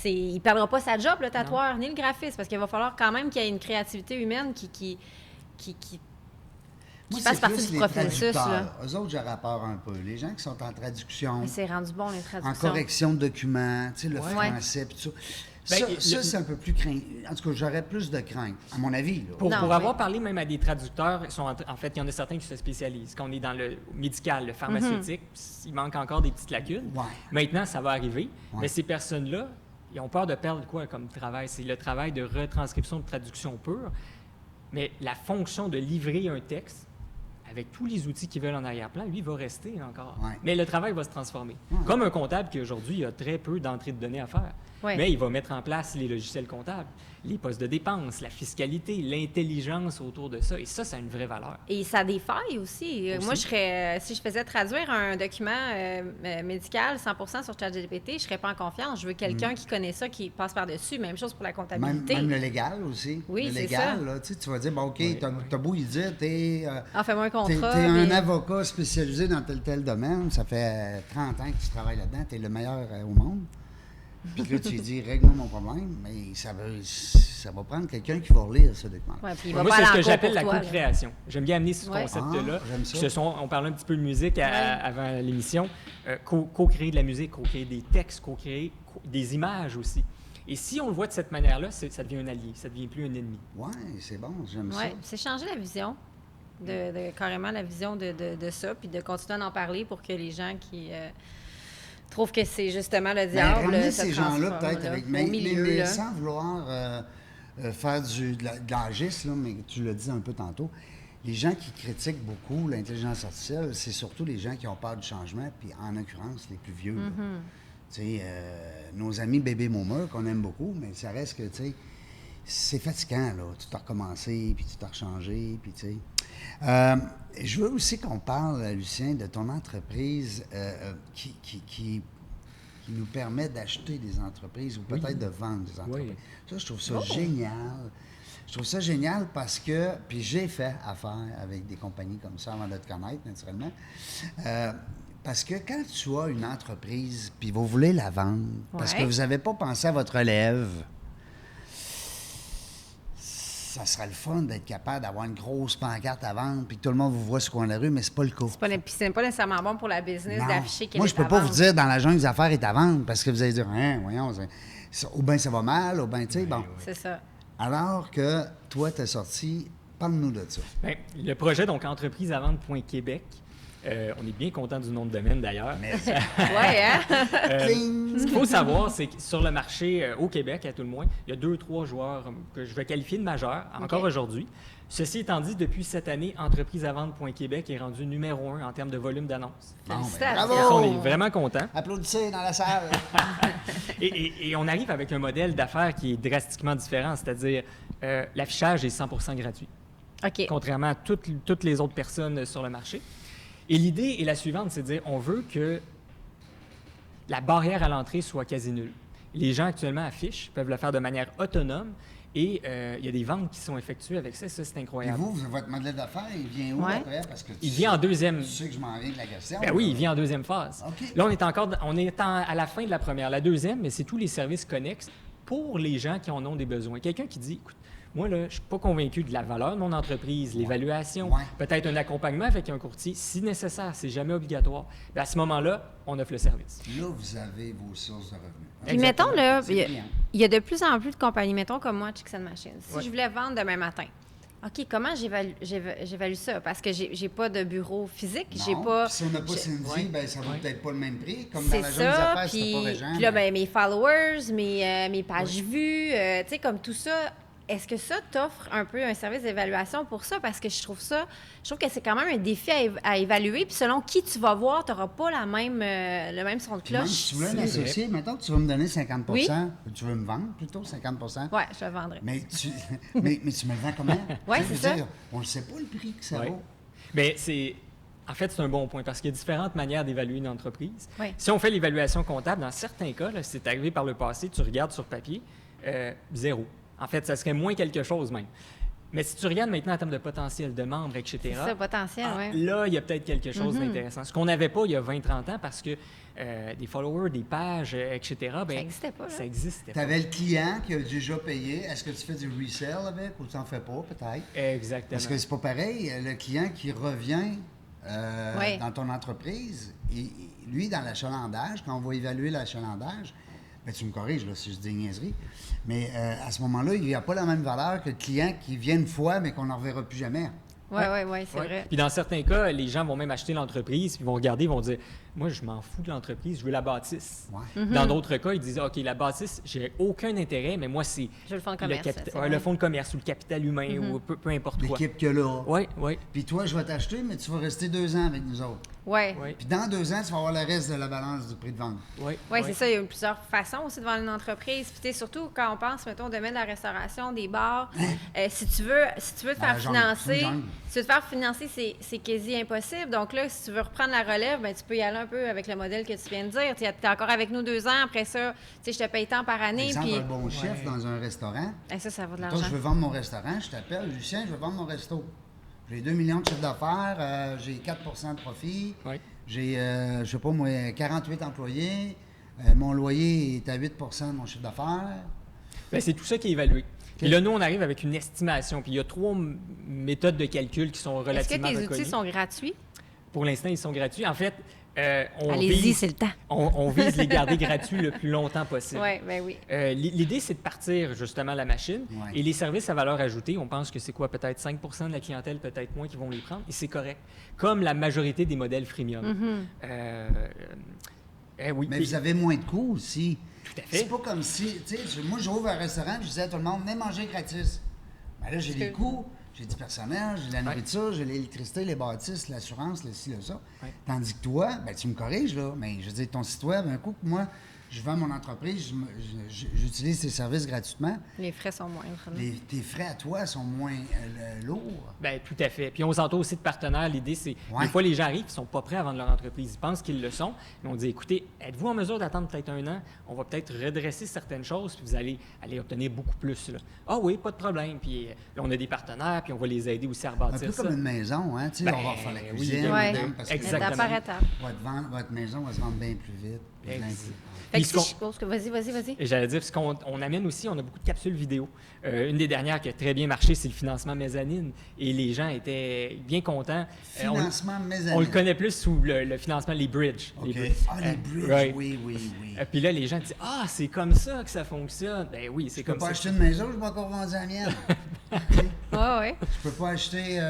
Il ne perdra pas sa job, le tatoueur, ni le graphiste, parce qu'il va falloir quand même qu'il y ait une créativité humaine qui Moi, fasse c'est partie plus du les processus. traducteurs. Là. Eux autres, j'aurais peur un peu. Les gens qui sont en traduction, Mais c'est rendu bon, les en traductions. correction de documents, tu sais, le Ouais. français, puis tout ça. Ben, Ça, c'est un peu plus craint. En tout cas, j'aurais plus de crainte, à mon avis. Là. Pour Non, avoir mais- parlé même à des traducteurs, en fait, il y en a certains qui se spécialisent. Quand on est dans le médical, le pharmaceutique, il manque encore des petites lacunes. Ouais. Maintenant, ça va arriver. Ouais. Mais ces personnes-là, ils ont peur de perdre quoi comme travail? C'est le travail de retranscription, de traduction pure. Mais la fonction de livrer un texte, avec tous les outils qu'ils veulent en arrière-plan, lui, va rester encore. Ouais. Mais le travail va se transformer. Ouais. Comme un comptable qui, aujourd'hui, a très peu d'entrées de données à faire. Ouais. Mais il va mettre en place les logiciels comptables. les postes de dépenses, la fiscalité, l'intelligence autour de ça. Et ça a une vraie valeur. Et ça a des failles aussi. Moi, si je faisais traduire un document médical 100% sur ChatGPT, je ne serais pas en confiance. Je veux quelqu'un qui connaît ça, qui passe par-dessus. Même chose pour la comptabilité. Même le légal aussi. Oui, le c'est légal, ça. Là, tu vas dire, bon, OK, t'as beau y dire, fais-moi un contrat. T'es un avocat spécialisé dans tel domaine, ça fait 30 ans que tu travailles là-dedans, t'es le meilleur au monde. Puis là, tu lui dis, règle-moi mon problème, mais ça va prendre quelqu'un qui va relire ce document. Ouais, puis il Moi, va pas c'est aller ce en que cours j'appelle pour la toi, co-création. J'aime bien amener ce Ouais. concept-là. J'aime ça. On parlait un petit peu de musique avant l'émission. Co-créer de la musique, co-créer des textes, co-créer des images aussi. Et si on le voit de cette manière-là, ça devient un allié, ça devient plus un ennemi. Oui, c'est bon, j'aime là. ça. Ouais, c'est changer la vision. Carrément la vision de ça, puis de continuer à en parler pour que les gens qui trouvent que c'est justement le diable ramener se ces gens-là, transforment, peut-être, là, avec au mais milieu, là. sans vouloir faire de l'agisme, là, mais tu l'as dit un peu tantôt, les gens qui critiquent beaucoup l'intelligence artificielle, c'est surtout les gens qui ont peur du changement, puis en l'occurrence, les plus vieux. Tu sais, nos amis baby boomers, qu'on aime beaucoup, mais ça reste que, tu sais, c'est fatigant, là. Tout a recommencé, puis tout a rechangé, puis tu sais. Je veux aussi qu'on parle, Lucien, de ton entreprise qui nous permet d'acheter des entreprises ou peut-être de vendre des entreprises. Oui. Ça, je trouve ça génial. Je trouve ça génial parce que, puis j'ai fait affaire avec des compagnies comme ça avant de te connaître, naturellement. Parce que quand tu as une entreprise, puis vous voulez la vendre, parce que vous n'avez pas pensé à votre relève, ça serait le fun d'être capable d'avoir une grosse pancarte à vendre, puis que tout le monde vous voit sur le coin de la rue, mais c'est pas le cas. C'est pas nécessairement bon pour la business Non. d'afficher qu'elle Moi, est je peux à pas vendre. vous dire dans la jungle des affaires est à vendre, parce que vous allez dire, hein, voyons, ou bien ça va mal, ou bien, tu sais, bon. C'est ça. Alors que toi, tu es sorti, parle-nous de ça. Bien, le projet, donc, entrepriseavendre.québec, on est bien content du nom de domaine, d'ailleurs. Mais Ouais, hein? Cling! Ce qu'il faut savoir, c'est que sur le marché, au Québec, à tout le moins, il y a 2-3 joueurs que je vais qualifier de majeurs, encore aujourd'hui. Ceci étant dit, depuis cette année, entrepriseavendre.québec est rendu numéro 1 en termes de volume d'annonces. Bon, ben, Félicitations. bravo! Ça, on est vraiment contents. Applaudissez dans la salle. Et on arrive avec un modèle d'affaires qui est drastiquement différent, c'est-à-dire l'affichage est 100% gratuit, OK. contrairement à toutes les autres personnes sur le marché. Et l'idée est la suivante, c'est de dire, on veut que la barrière à l'entrée soit quasi nulle. Les gens actuellement affichent, peuvent le faire de manière autonome, et il y a des ventes qui sont effectuées avec ça, c'est Et incroyable. vous, votre modèle d'affaires, il vient où Ouais. après? Parce que Il vient en deuxième. Tu sais que je m'en viens de la question. Ben oui, il vient en deuxième phase. OK. Là, on est à la fin de la première. La deuxième, mais c'est tous les services connexes pour les gens qui en ont des besoins. Quelqu'un qui dit, écoute, moi, là, je ne suis pas convaincu de la valeur de mon entreprise, l'évaluation, Ouais. peut-être un accompagnement avec un courtier, si nécessaire, c'est jamais obligatoire. Bien, à ce moment-là, on offre le service. Là, vous avez vos sources de revenus. Puis mettons, là, C'est brillant. il y a de plus en plus de compagnies, mettons comme moi, Chicks and Machines. Si Ouais. je voulais vendre demain matin, OK, comment j'évalue ça? Parce que j'ai pas de bureau physique, j'ai Non, pas... puis si on n'a pas Cindy, Ouais. ben, ça vaut Ouais. peut-être pas le même prix. Comme dans C'est la jungle des ça, affaires, c'était pas puis Régent. là, ben, mes followers, mes pages vues, tu sais, comme tout ça, est-ce que ça t'offre un peu un service d'évaluation pour ça? Parce que je trouve que c'est quand même un défi à évaluer, puis selon qui tu vas voir, tu n'auras pas le même son de Puis même cloche. si tu voulais Si- l'associer, maintenant que tu vas me donner 50 Oui. tu veux me vendre plutôt 50 Ouais, je le vendrais. mais tu me le vends comment? Ouais, Tu sais, c'est je veux ça. dire, on ne sait pas le prix que ça Ouais. vaut. Mais en fait, c'est un bon point parce qu'il y a différentes manières d'évaluer une entreprise. Oui. Si on fait l'évaluation comptable, dans certains cas, là, c'est arrivé par le passé, tu regardes sur papier, 0. En fait, ça serait moins quelque chose même. Mais si tu regardes maintenant en termes de potentiel de membres, etc., C'est ça, potentiel, oui. là, il y a peut-être quelque chose d'intéressant. Ce qu'on n'avait pas il y a 20-30 ans parce que des followers, des pages, etc., ben, Ça n'existait pas, là. ça existait Tu pas. avais le client qui a déjà payé. Est-ce que tu fais du resell avec ou tu n'en fais pas, peut-être? Exactement. Parce que c'est pas pareil. Le client qui revient Oui. dans ton entreprise, lui, dans l'achalandage, quand on va évaluer l'achalandage, ben, tu me corriges là, si je dis des niaiseries, mais à ce moment-là, il n'y a pas la même valeur que le client qui vient une fois, mais qu'on ne reverra plus jamais. Oui, c'est Ouais. vrai. Puis dans certains cas, les gens vont même acheter l'entreprise, puis ils vont regarder, ils vont dire moi, je m'en fous de l'entreprise, je veux la bâtisse. Ouais. Dans d'autres cas, ils disent OK, la bâtisse, j'ai aucun intérêt, mais moi, c'est Je veux le fonds de commerce. c'est vrai. le fonds de commerce ou le capital humain ou peu importe quoi. L'équipe que là. Oui, oui. Puis toi, je vais t'acheter, mais tu vas rester 2 ans avec nous autres. Ouais. Oui, Puis dans 2 ans, tu vas avoir le reste de la balance du prix de vente. oui. Oui, c'est ça. Il y a plusieurs façons aussi de vendre une entreprise. Puis, tu sais, surtout quand on pense, mettons, au domaine de la restauration, des bars, si tu veux te faire la jungle, c'est financer, une jungle. si tu veux te faire financer, c'est quasi impossible. Donc là, si tu veux reprendre la relève, ben, tu peux y aller un peu avec le modèle que tu viens de dire. Tu es encore avec nous 2 ans. Après ça, tu sais, je te paye tant par année. Exemple, Puis, un bon chef dans un restaurant. ça vaut de Toi, l'argent. je veux vendre mon restaurant, je t'appelle, Lucien, je veux vendre mon resto. J'ai 2 millions de chiffre d'affaires, j'ai 4 de profit, Oui. j'ai, je sais pas moi, 48 employés, mon loyer est à 8 de mon chiffre d'affaires. Bien, c'est tout ça qui est évalué. Puis là, nous, on arrive avec une estimation. Puis il y a 3 méthodes de calcul qui sont Est-ce que relativement tes reconnues. outils sont gratuits? Pour l'instant, ils sont gratuits. En fait, on Allez-y, vise- c'est le temps. on vise les garder gratuits le plus longtemps possible. Oui, ben oui. L'idée, c'est de partir justement la machine. Ouais. Et les services à valeur ajoutée, on pense que c'est quoi? Peut-être 5 de la clientèle, peut-être moins qui vont les prendre. Et c'est correct. Comme la majorité des modèles freemium. Oui. Mais Puis- vous avez moins de coûts aussi. Tout à fait. C'est pas comme si, tu sais, moi j'ouvre un restaurant, je disais à tout le monde, venez manger gratis. Ben là, j'ai les coûts, j'ai du personnel, j'ai de la nourriture, j'ai l'électricité, les bâtisses, l'assurance, le ci, le ça. Ouais. Tandis que toi, ben tu me corriges là, mais je veux dire, ton site web, un coup que moi, je vends mon entreprise, j'utilise tes services gratuitement, Les frais sont moindres. là. tes frais à toi sont moins lourds. Ben, tout à fait. Puis on s'entoure aussi de partenaires. L'idée, c'est Ouais. des fois, les gens arrivent, ils ne sont pas prêts à vendre leur entreprise. Ils pensent qu'ils le sont. Mais on dit, écoutez, êtes-vous en mesure d'attendre peut-être 1 an? On va peut-être redresser certaines choses, puis vous allez aller obtenir beaucoup plus. Là. Ah oui, pas de problème. Puis là, on a des partenaires, puis on va les aider aussi à Un rebâtir peu ça. comme une maison, hein, tu sais, Ben, on va faire la oui, cuisine, Ouais. madame, parce que Exactement. Étape par étape. votre maison va se vendre bien plus vite. puis bien Ex- plus- Fait que Puis ce si je pense que... Vas-y. Et j'allais dire, ce qu'on on amène aussi, on a beaucoup de capsules vidéo. Une des dernières qui a très bien marché, c'est le financement mezzanine. Et les gens étaient bien contents. Financement mezzanine. On le connaît plus sous le financement, les bridges. OK. bridges. Ah, les bridges, right. oui. Puis là, les gens disent, ah, c'est comme ça que ça fonctionne. Ben oui, c'est Je peux comme pas ça. acheter une maison, je n'ai pas encore vendu la mienne. Ouais. Je peux pas acheter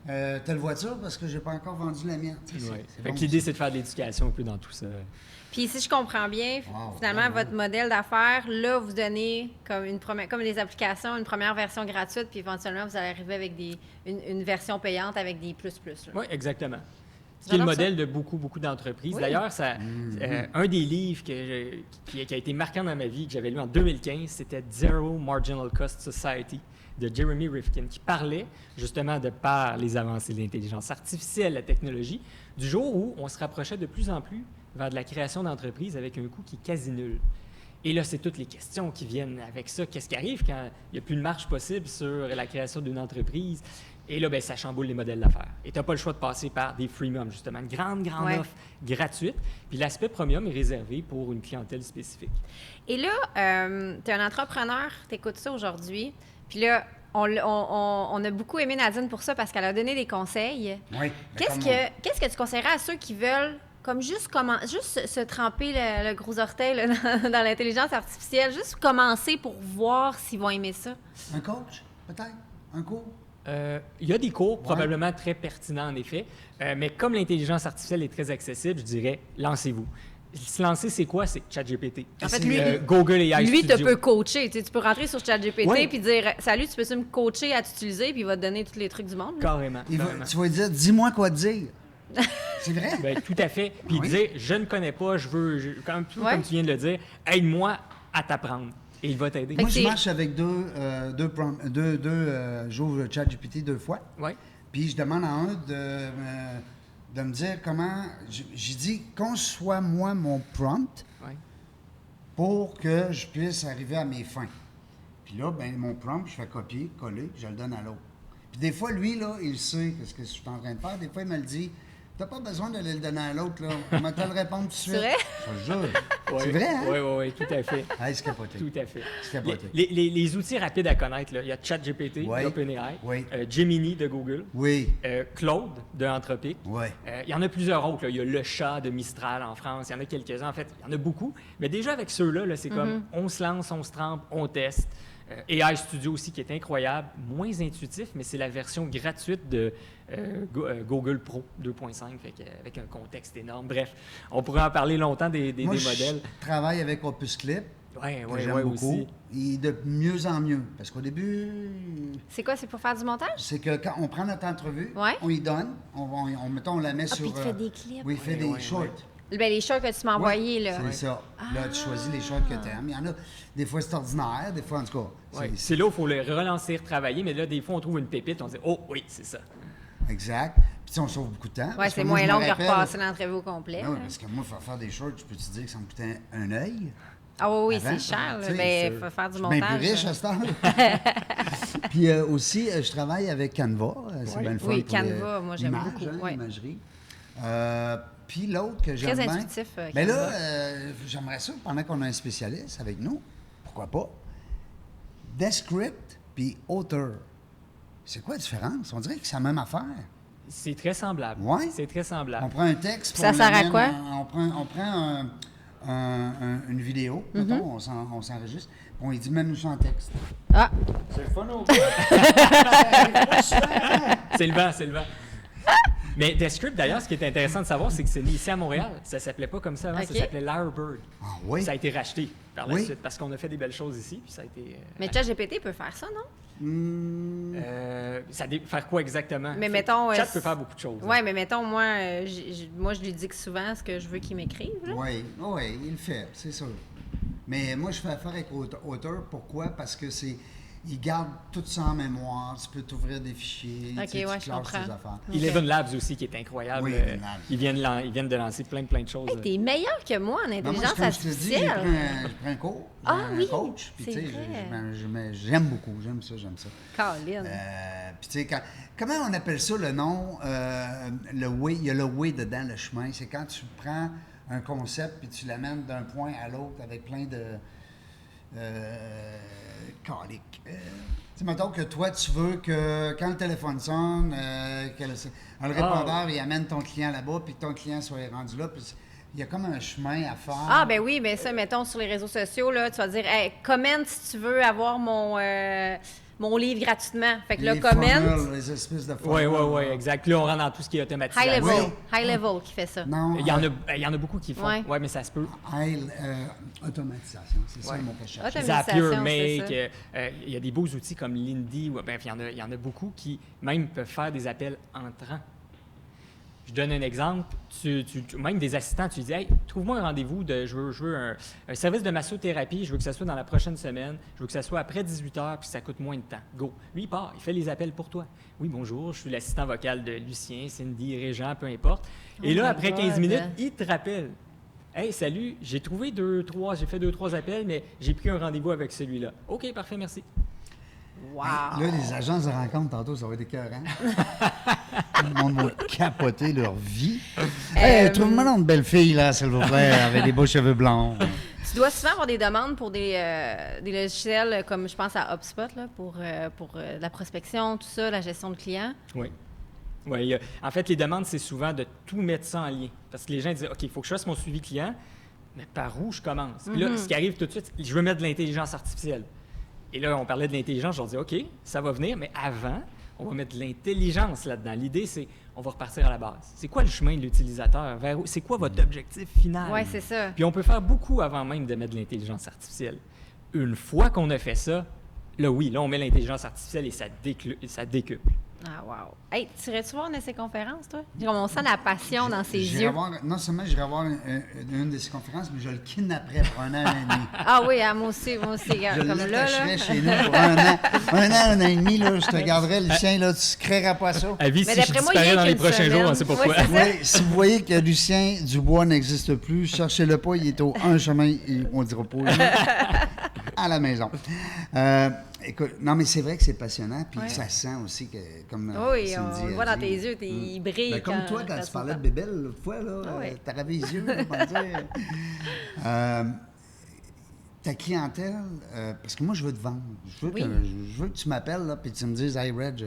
telle voiture parce que j'ai pas encore vendu la mienne. Tu sais, Ouais. c'est Fait bon, que l'idée, c'est de faire de l'éducation un peu dans tout ça. Puis si je comprends bien, Wow, finalement, bravo. votre modèle d'affaires, là, vous donnez comme des applications, une première version gratuite, puis éventuellement, vous allez arriver avec une version payante avec des plus-plus. là. Oui, exactement. Ce qui est le J'adore ça. modèle de beaucoup d'entreprises. Oui. D'ailleurs, un des livres qui a été marquant dans ma vie, que j'avais lu en 2015, c'était Zero Marginal Cost Society de Jeremy Rifkin, qui parlait justement de par les avancées de l'intelligence artificielle, la technologie, du jour où on se rapprochait de plus en plus vers de la création d'entreprises avec un coût qui est quasi nul. Et là, c'est toutes les questions qui viennent avec ça. Qu'est-ce qui arrive quand il n'y a plus de marge possible sur la création d'une entreprise? Et là, ben, ça chamboule les modèles d'affaires. Et tu n'as pas le choix de passer par des freemium, justement, une grande Ouais. offre gratuite. Puis l'aspect premium est réservé pour une clientèle spécifique. Et là, tu es un entrepreneur, tu écoutes ça aujourd'hui, puis là, on a beaucoup aimé Nadine pour ça parce qu'elle a donné des conseils. Oui. mais Qu'est-ce comme que tu conseillerais à ceux qui veulent comme juste se tremper le gros orteil là, dans l'intelligence artificielle, juste commencer pour voir s'ils vont aimer ça? un coach, peut-être? Un cours? Il y a des cours probablement très pertinents, en effet. Mais comme l'intelligence artificielle est très accessible, je dirais, lancez-vous. Se lancer, c'est quoi? C'est ChatGPT. En fait, C'est, lui, Google AI lui te Studio. peut coacher. Tu peux rentrer sur ChatGPT Ouais. puis dire « Salut, tu peux me coacher à t'utiliser? » Puis il va te donner tous les trucs du monde. là. Carrément. Tu vas lui dire, dis-moi quoi dire. C'est vrai? Ben, tout à fait. Puis Oui. dire, je ne connais pas, comme Ouais. tu viens de le dire, aide-moi à t'apprendre. Et il va t'aider. Fait Moi, que je c'est- marche avec j'ouvre ChatGPT 2 fois. Oui. Puis je demande à un de me dire comment. J'ai dit, conçois-moi mon prompt Oui. pour que je puisse arriver à mes fins. Puis là, ben, mon prompt, je fais copier, coller, puis je le donne à l'autre. Puis des fois, lui, là, il sait ce que je suis en train de faire. Des fois, il me le dit. T'as pas besoin d'aller le donner à l'autre, là. On va te le répondre tout de suite. C'est vrai? Je te jure. C'est vrai, hein? Oui, tout à fait. Ah, c'est capoté. Tout à fait. C'est capoté. Les outils rapides à connaître, là, il y a ChatGPT Oui. d'OpenAI, Oui. Gemini de Google, Oui. Claude de Anthropic. Oui. Il y en a plusieurs autres. Là. Il y a Le Chat de Mistral en France. Il y en a quelques-uns. En fait, il y en a beaucoup. Mais déjà, avec ceux-là, là, c'est comme on se lance, on se trempe, on teste. AI Studio aussi, qui est incroyable, moins intuitif, mais c'est la version gratuite de Google Pro 2.5, avec un contexte énorme. Bref, on pourrait en parler longtemps des Moi, modèles. je travaille avec Opus Clip. Oui, que j'aime beaucoup. aussi. Et de mieux en mieux. Parce qu'au début, C'est quoi? C'est pour faire du montage? c'est que quand on prend notre entrevue, Ouais. on y donne, mettons, on la met Ah, sur... puis tu fais des clips. Oui, il fait des shorts. Ben, les shorts que tu m'as envoyés, là. C'est ça. Là, tu choisis les shorts que tu aimes. Il y en a, des fois, c'est ordinaire, des fois, en tout cas. Ouais. C'est là où il faut le relancer, retravailler, mais là, des fois, on trouve une pépite, on dit « Oh, oui, c'est ça ». Exact. Puis, on sauve beaucoup de temps. Ouais, parce c'est que moi, moins je me long que rappelle- repasser l'entrevue au complet. Ah oui, là. parce que moi, faire des shorts, je peux te dire que ça me coûtait un œil. Ah oui, Avant, c'est cher. tu Là. sais, Ben, faut faire du Je suis bien montage. plus riche à cette heure. Puis aussi, je travaille avec Canva. C'est bien le fun Oui, pour Canva, moi, j'aime l'image, beaucoup, hein, ouais. l'imagerie. Puis l'autre que j'aime bien... intuitif, Mais là, Canva. j'aimerais ça, pendant qu'on a un spécialiste avec nous, pourquoi pas, Descript puis Author. C'est quoi la différence? On dirait que c'est la même affaire. C'est très semblable. Ouais. C'est très semblable. On prend un texte... Ça puis on sert à l'amène quoi? On prend une vidéo, Mm-hmm. mettons, on s'enregistre, puis on lui dit « Mets-nous ça en texte ». Ah, C'est le fun au C'est le vent, c'est le vent. Mais Descript, d'ailleurs, ce qui est intéressant de savoir, c'est que c'est né ici à Montréal. Ça s'appelait pas comme ça avant, OK. ça s'appelait Lyrebird. Ah oui? Ça a été racheté par la Oui. suite parce qu'on a fait des belles choses ici, puis ça a été... mais ChatGPT peut faire ça, non? faire quoi exactement? Mais mettons, Chat peut faire beaucoup de choses. Oui, mais mettons, moi, je lui dis que souvent ce que je veux qu'il m'écrive. là. Oui, il le fait, c'est sûr. Mais moi, je fais affaire avec Author. Pourquoi? Parce que il garde tout ça en mémoire. Tu peux t'ouvrir des fichiers. Ok, tu sais, ouais, tu je classes comprends. tes affaires. Eleven Labs aussi, qui est incroyable. Oui, Eleven Labs. Ils viennent de lancer plein de choses. Hey, t'es meilleur que moi en Ben, moi, intelligence comme je te dis, j'ai artificielle. pris un cours, Ah un oui, coach. Puis, c'est tu sais, vrai. j'aime beaucoup, j'aime ça. Colin. Puis, tu sais, comment on appelle ça le nom? Le way, il y a le way dedans, le chemin. C'est quand tu prends un concept puis tu l'amènes d'un point à l'autre avec plein de caliques. Tu sais, mettons que toi, tu veux que quand le téléphone sonne, le répondeur, il amène ton client là-bas puis que ton client soit rendu là. Puis il y a comme un chemin à faire. Ah, ben oui, mais ça, mettons, sur les réseaux sociaux, là, tu vas dire, hey, commente si tu veux avoir mon livre gratuitement. Fait que là, Les commente. formules, les espèces de Oui, formules. exact. Là, on rentre dans tout ce qui est automatisé. High level. Oui. High level qui fait ça. Non, Il y en a beaucoup qui font. Ouais. Oui, mais ça se peut. automatisation, c'est ça Ouais. le mot que je cherche. Automatisation, Zapier, c'est Make, il y a des beaux outils comme Lindy. Bref, il y en a beaucoup qui même peuvent faire des appels entrants. Je donne un exemple. Même des assistants, tu dis, hey, trouve-moi un rendez-vous je veux un service de massothérapie, je veux que ça soit dans la prochaine semaine, je veux que ça soit après 18 h, puis ça coûte moins de temps. Go. Lui, il part, il fait les appels pour toi. Oui, bonjour, je suis l'assistant vocal de Lucien, Cindy, Régent, peu importe. Et là, my après 15 God. minutes, il te rappelle. Hey, salut, j'ai fait 2-3 appels, mais j'ai pris un rendez-vous avec celui-là. OK, parfait, merci. Wow. Là, les agences de rencontre, tantôt, ça va être écœurant. Tout le monde va capoter leur vie. Hey, trouve-moi une belle fille, là, s'il vous plaît, avec des beaux cheveux blonds. Tu dois souvent avoir des demandes pour des logiciels comme je pense à HubSpot là, pour la prospection, tout ça, la gestion de clients. Oui. Oui, en fait, les demandes, c'est souvent de tout mettre ça en lien. Parce que les gens disent, OK, il faut que je fasse mon suivi client, mais par où je commence? Puis là, ce qui arrive tout de suite, je veux mettre de l'intelligence artificielle. Et là, on parlait de l'intelligence, je leur dis, OK, ça va venir, mais avant, on va mettre de l'intelligence là-dedans. L'idée, c'est, on va repartir à la base. C'est quoi le chemin de l'utilisateur? C'est quoi votre objectif final? Oui, c'est ça. Puis on peut faire beaucoup avant même de mettre de l'intelligence artificielle. Une fois qu'on a fait ça, là, oui, là, on met l'intelligence artificielle et ça décuple. Ah, wow. Hey, tu irais-tu voir une de ces conférences, toi? On sent la passion dans ses yeux. Non seulement j'irai voir une de ces conférences, mais je le kidnapperai pour 1 an, 1 an et demi. Ah oui, moi aussi, regarde, Je comme là, l'attacherai là. chez nous pour 1 an. 1 an et demi, là, je te garderai, Lucien, là, tu ne créeras pas ça. Avis, Mais si je d'après moi, il y disparais a dans les qu'une prochains semaine. jours, on sait pourquoi. Ouais, c'est ça. Oui, si vous voyez que Lucien Dubois n'existe plus, cherchez-le pas, il est au 1 chemin, on dira pas, à la maison. Écoute, non, mais c'est vrai que c'est passionnant, puis ça sent aussi que, comme Oui, Cindy on le a voit dans dit. tes yeux, ils brillent. Ben, comme toi, quand tu parlais de bébelle l'autre fois, là, Ah oui. t'avais les yeux, on va dire. Ta clientèle, parce que moi, je veux te vendre. Je veux que tu m'appelles, là, puis tu me dises, « Hey, Reg,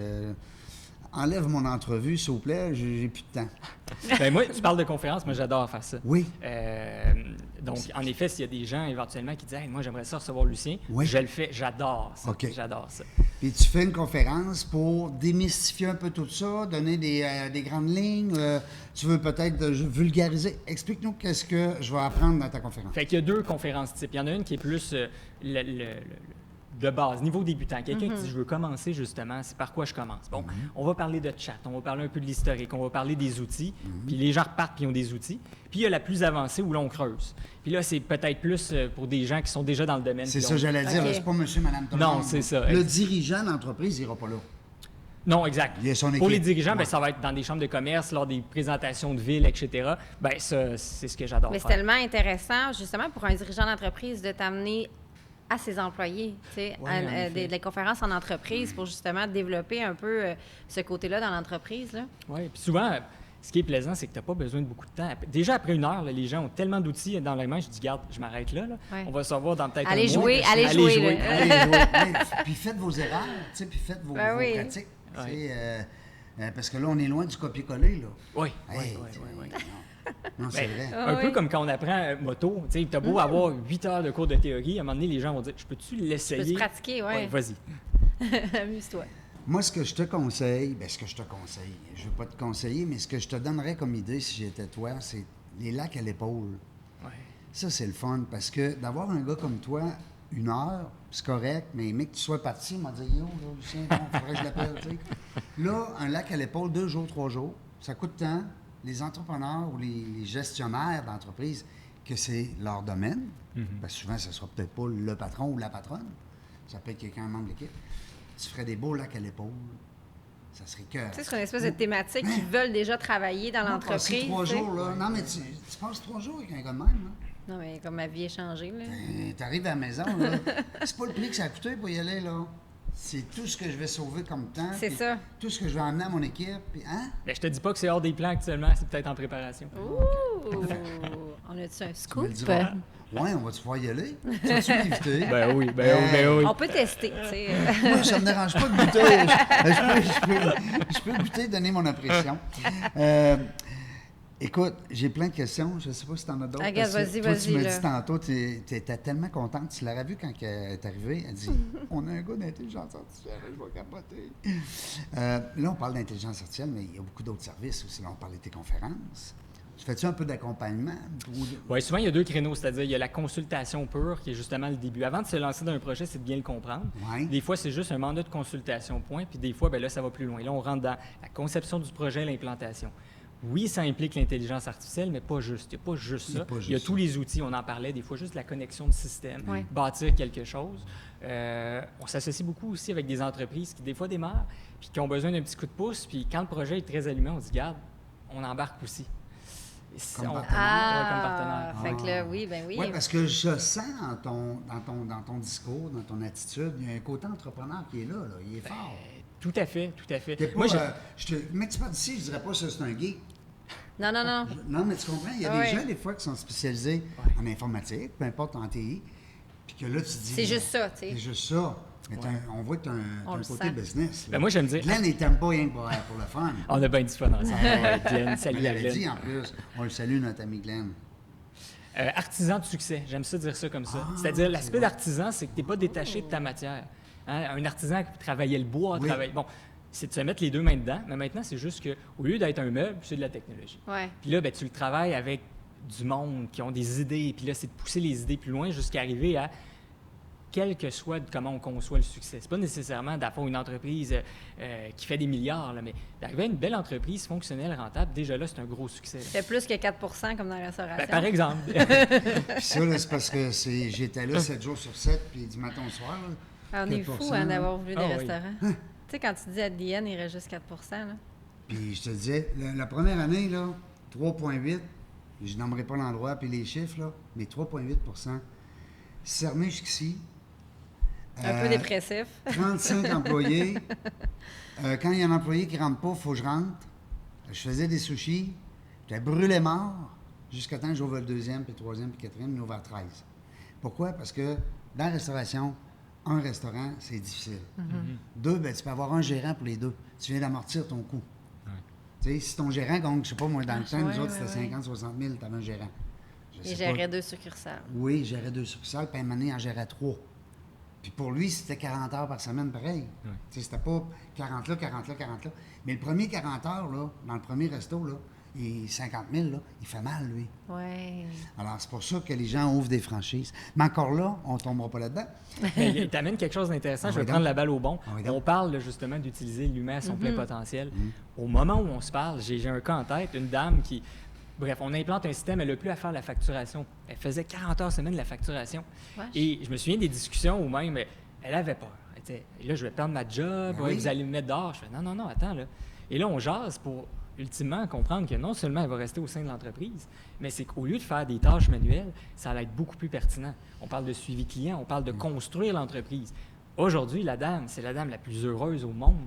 enlève mon entrevue, s'il vous plaît, j'ai plus de temps. Ben moi, tu parles de conférences, moi j'adore faire ça. Oui. Donc, en effet, s'il y a des gens éventuellement qui disent hey, « moi j'aimerais ça recevoir Lucien Oui. je le fais, j'adore ça. OK. J'adore ça. Puis tu fais une conférence pour démystifier un peu tout ça, donner des grandes lignes. Tu veux peut-être vulgariser. Explique-nous qu'est-ce que je vais apprendre dans ta conférence. Fait qu'il y a 2 conférences types. Il y en a une qui est plus de base, niveau débutant. Quelqu'un qui dit je veux commencer justement, c'est par quoi je commence. Bon, on va parler de chat, on va parler un peu de l'historique, on va parler des outils, puis les gens repartent puis ils ont des outils. Puis il y a la plus avancée où là on creuse. Puis là c'est peut-être plus pour des gens qui sont déjà dans le domaine. C'est ça, j'allais dire. OK. Là, c'est pas monsieur, madame, tout le Non, monde. c'est ça. Le dirigeant d'entreprise n'ira pas là. Non, exact. Il y a son Pour équipe. les dirigeants, Ouais. ben, ça va être dans des chambres de commerce, lors des présentations de ville, etc. Ben ça, c'est ce que j'adore Mais c'est faire. tellement intéressant, justement, pour un dirigeant d'entreprise de t'amener à ses employés, tu sais, Ouais, en effet. des conférences en entreprise pour justement développer un peu ce côté-là dans l'entreprise. Là. Oui, puis souvent, ce qui est plaisant, c'est que tu n'as pas besoin de beaucoup de temps. Déjà, après 1 heure, là, les gens ont tellement d'outils dans les mains, je dis, garde, je m'arrête là. Ouais. On va se revoir dans peut-être Allez un mois. jouer, allez jouer, là. Allez, oui. Puis faites vos erreurs, tu sais, puis faites vos, Ben vos oui. pratiques. tu Ouais. sais, parce que là, on est loin du copier-coller, là. Oui, Hey, oui, tu sais, oui. Non, c'est Ben, vrai. un oui. peu comme quand on apprend moto. Tu as beau avoir 8 heures de cours de théorie, à un moment donné, les gens vont dire, je peux-tu l'essayer? Peux-tu pratiquer, ouais. Ouais, vas-y. Amuse-toi. Moi, ce que je te conseille, je ne veux pas te conseiller, mais ce que je te donnerais comme idée si j'étais toi, c'est les lacs à l'épaule. Ouais. Ça, c'est le fun, parce que d'avoir un gars comme toi, 1 heure, c'est correct, mais mec, que tu sois parti, il m'a dit, yo, là, Lucien, il faudrait que je l'appelle, tu sais. Là, un lac à l'épaule, 2 jours, 3 jours, ça coûte tant. Les entrepreneurs ou les gestionnaires d'entreprise, que c'est leur domaine, parce que souvent, ce ne sera peut-être pas le patron ou la patronne, ça peut être quelqu'un, un membre de l'équipe. Tu ferais des beaux lacs à l'épaule. Ça serait cœur. Tu sais, c'est une espèce de thématique qu'ils veulent déjà travailler dans l'entreprise. 3 tu sais. jours, là. Non, mais tu passes 3 jours avec un gars de même, là. Non, mais comme ma vie est changée, là. T'arrives à la maison, là. C'est pas le prix que ça a coûté pour y aller, là. C'est tout ce que je vais sauver comme temps. C'est puis ça. Tout ce que je vais emmener à mon équipe. Puis, hein? Ben, je te dis pas que c'est hors des plans actuellement, c'est peut-être en préparation. Ouh! On a-tu un Tu me scoop? le diras. Ouais, on va-tu pouvoir y aller? Tu vas-tu m'inviter? Ben oui, ben oui. On peut tester, tu sais. Moi, ça me dérange pas de goûter. Je peux goûter, donner mon impression. Écoute, j'ai plein de questions. Je ne sais pas si tu en as d'autres. Regarde, parce que vas-y, toi, vas-y, tu me là. dis tantôt, tu étais tellement contente. Tu l'aurais vu quand elle est arrivée. Elle dit on a un gars d'intelligence artificielle, je vais capoter. Là, on parle d'intelligence artificielle, mais il y a beaucoup d'autres services aussi. Là, on parle de tes conférences. Tu fais-tu un peu d'accompagnement? Oui, souvent, il y a 2 créneaux, c'est-à-dire il y a la consultation pure, qui est justement le début. Avant de se lancer dans un projet, c'est de bien le comprendre. Ouais. Des fois, c'est juste un mandat de consultation, point, puis des fois, ben là, ça va plus loin. Là, on rentre dans la conception du projet, l'implantation. Oui, ça implique l'intelligence artificielle, mais pas juste. Il n'y a pas juste ça. pas juste Il y a ça. tous les outils, on en parlait, des fois, juste la connexion de système, Ouais. bâtir quelque chose. On s'associe beaucoup aussi avec des entreprises qui, des fois, démarrent, puis qui ont besoin d'un petit coup de pouce, puis quand le projet est très allumé, on se dit, garde, on embarque aussi. Et Comme on- partenaire. Ah! Ouais, comme partenaire. Fait que là, oui, ben oui. Oui, parce que je sens dans ton discours, dans ton attitude, il y a un côté entrepreneur qui est là. Il est fort. Tout à fait, tout à fait. T'es pas, Moi, mec, tu parles d'ici, je dirais pas que c'est un geek. Non, non, non. Non, mais tu comprends, il y a Ouais. des gens, des fois, qui sont spécialisés en informatique, peu importe en TI, puis que là, tu dis... C'est juste ça, tu sais. C'est juste ça. Mais on voit que tu as On un le côté sent. business. là. Ben moi, j'aime dire- Glenn, il t'aime pas rien que pour le fun. on a bien du fun ensemble. Ouais, Glenn, On salut à l'avait Glenn. dit en plus. On le salue, notre ami Glenn. Artisan de succès, j'aime ça dire ça comme ça. Ah, C'est-à-dire, l'aspect bon. d'artisan, c'est que tu n'es pas détaché de ta matière. Hein, un artisan qui travaillait le bois, Oui. bon, c'est de se mettre les 2 mains dedans, mais maintenant, c'est juste qu'au lieu d'être un meuble, c'est de la technologie. Ouais. Puis là, ben, tu le travailles avec du monde qui ont des idées, puis là, c'est de pousser les idées plus loin jusqu'à arriver à quel que soit comment on conçoit le succès. C'est pas nécessairement d'avoir une entreprise qui fait des milliards, là, mais d'arriver à une belle entreprise fonctionnelle, rentable, déjà là, c'est un gros succès. là. Fait plus que 4 comme dans la restauration. Ben, par exemple. Puis ça, là, c'est parce que j'étais là 7 jours sur 7, puis du matin au soir. Là, Ah, on est 4%, fou d'avoir voulu des Ah oui. restaurants. Tu sais, quand tu dis à DN, il reste juste 4 là. Puis je te disais, la première année, là, 3,8, je nommerai pas l'endroit puis les chiffres, là, mais 3,8 Cerné jusqu'ici. Un peu dépressif. 35 employés. Quand il y a un employé qui ne rentre pas, il faut que je rentre. Je faisais des sushis. J'étais brûlé mort jusqu'à temps que j'ouvre le 2e, puis le 3e, puis le 4e, il ouvre à 13. Pourquoi? Parce que dans la restauration, un restaurant, c'est difficile. 2, ben, tu peux avoir un gérant pour les 2. Tu viens d'amortir ton coût. Tu sais, si ton gérant gagne, je sais pas, moi, dans le temps, nous autres, c'était 50, 60 000, tu avais un gérant. Il gérait 2 succursales. Oui, il gérait 2 succursales, puis à un moment donné, il en gérait 3. Puis pour lui, c'était 40 heures par semaine, pareil. Tu sais, c'était pas 40 là, 40 là, 40 là. Mais le premier 40 heures, là, dans le premier resto, là, et 50 000, là, il fait mal, lui. Oui. Alors, c'est pour ça que les gens ouvrent des franchises. Mais encore là, on ne tombera pas là-dedans. Tu amènes quelque chose d'intéressant. Je vais prendre la balle au bon. oui, donc. On parle là, justement d'utiliser l'humain à son plein potentiel. Au moment où on se parle, j'ai un cas en tête, une dame qui... Bref, on implante un système, elle n'a plus à faire la facturation. Elle faisait 40 heures semaine la facturation. Wesh. Et je me souviens des discussions où même, elle avait peur. Elle disait, là, je vais perdre ma job, Ben oui. vous allez me mettre dehors. Je fais, non, attends, là. Et là, on jase pour ultimement comprendre que non seulement elle va rester au sein de l'entreprise, mais c'est qu'au lieu de faire des tâches manuelles, ça va être beaucoup plus pertinent. On parle de suivi client, on parle de construire l'entreprise. Aujourd'hui, la dame, c'est la dame la plus heureuse au monde.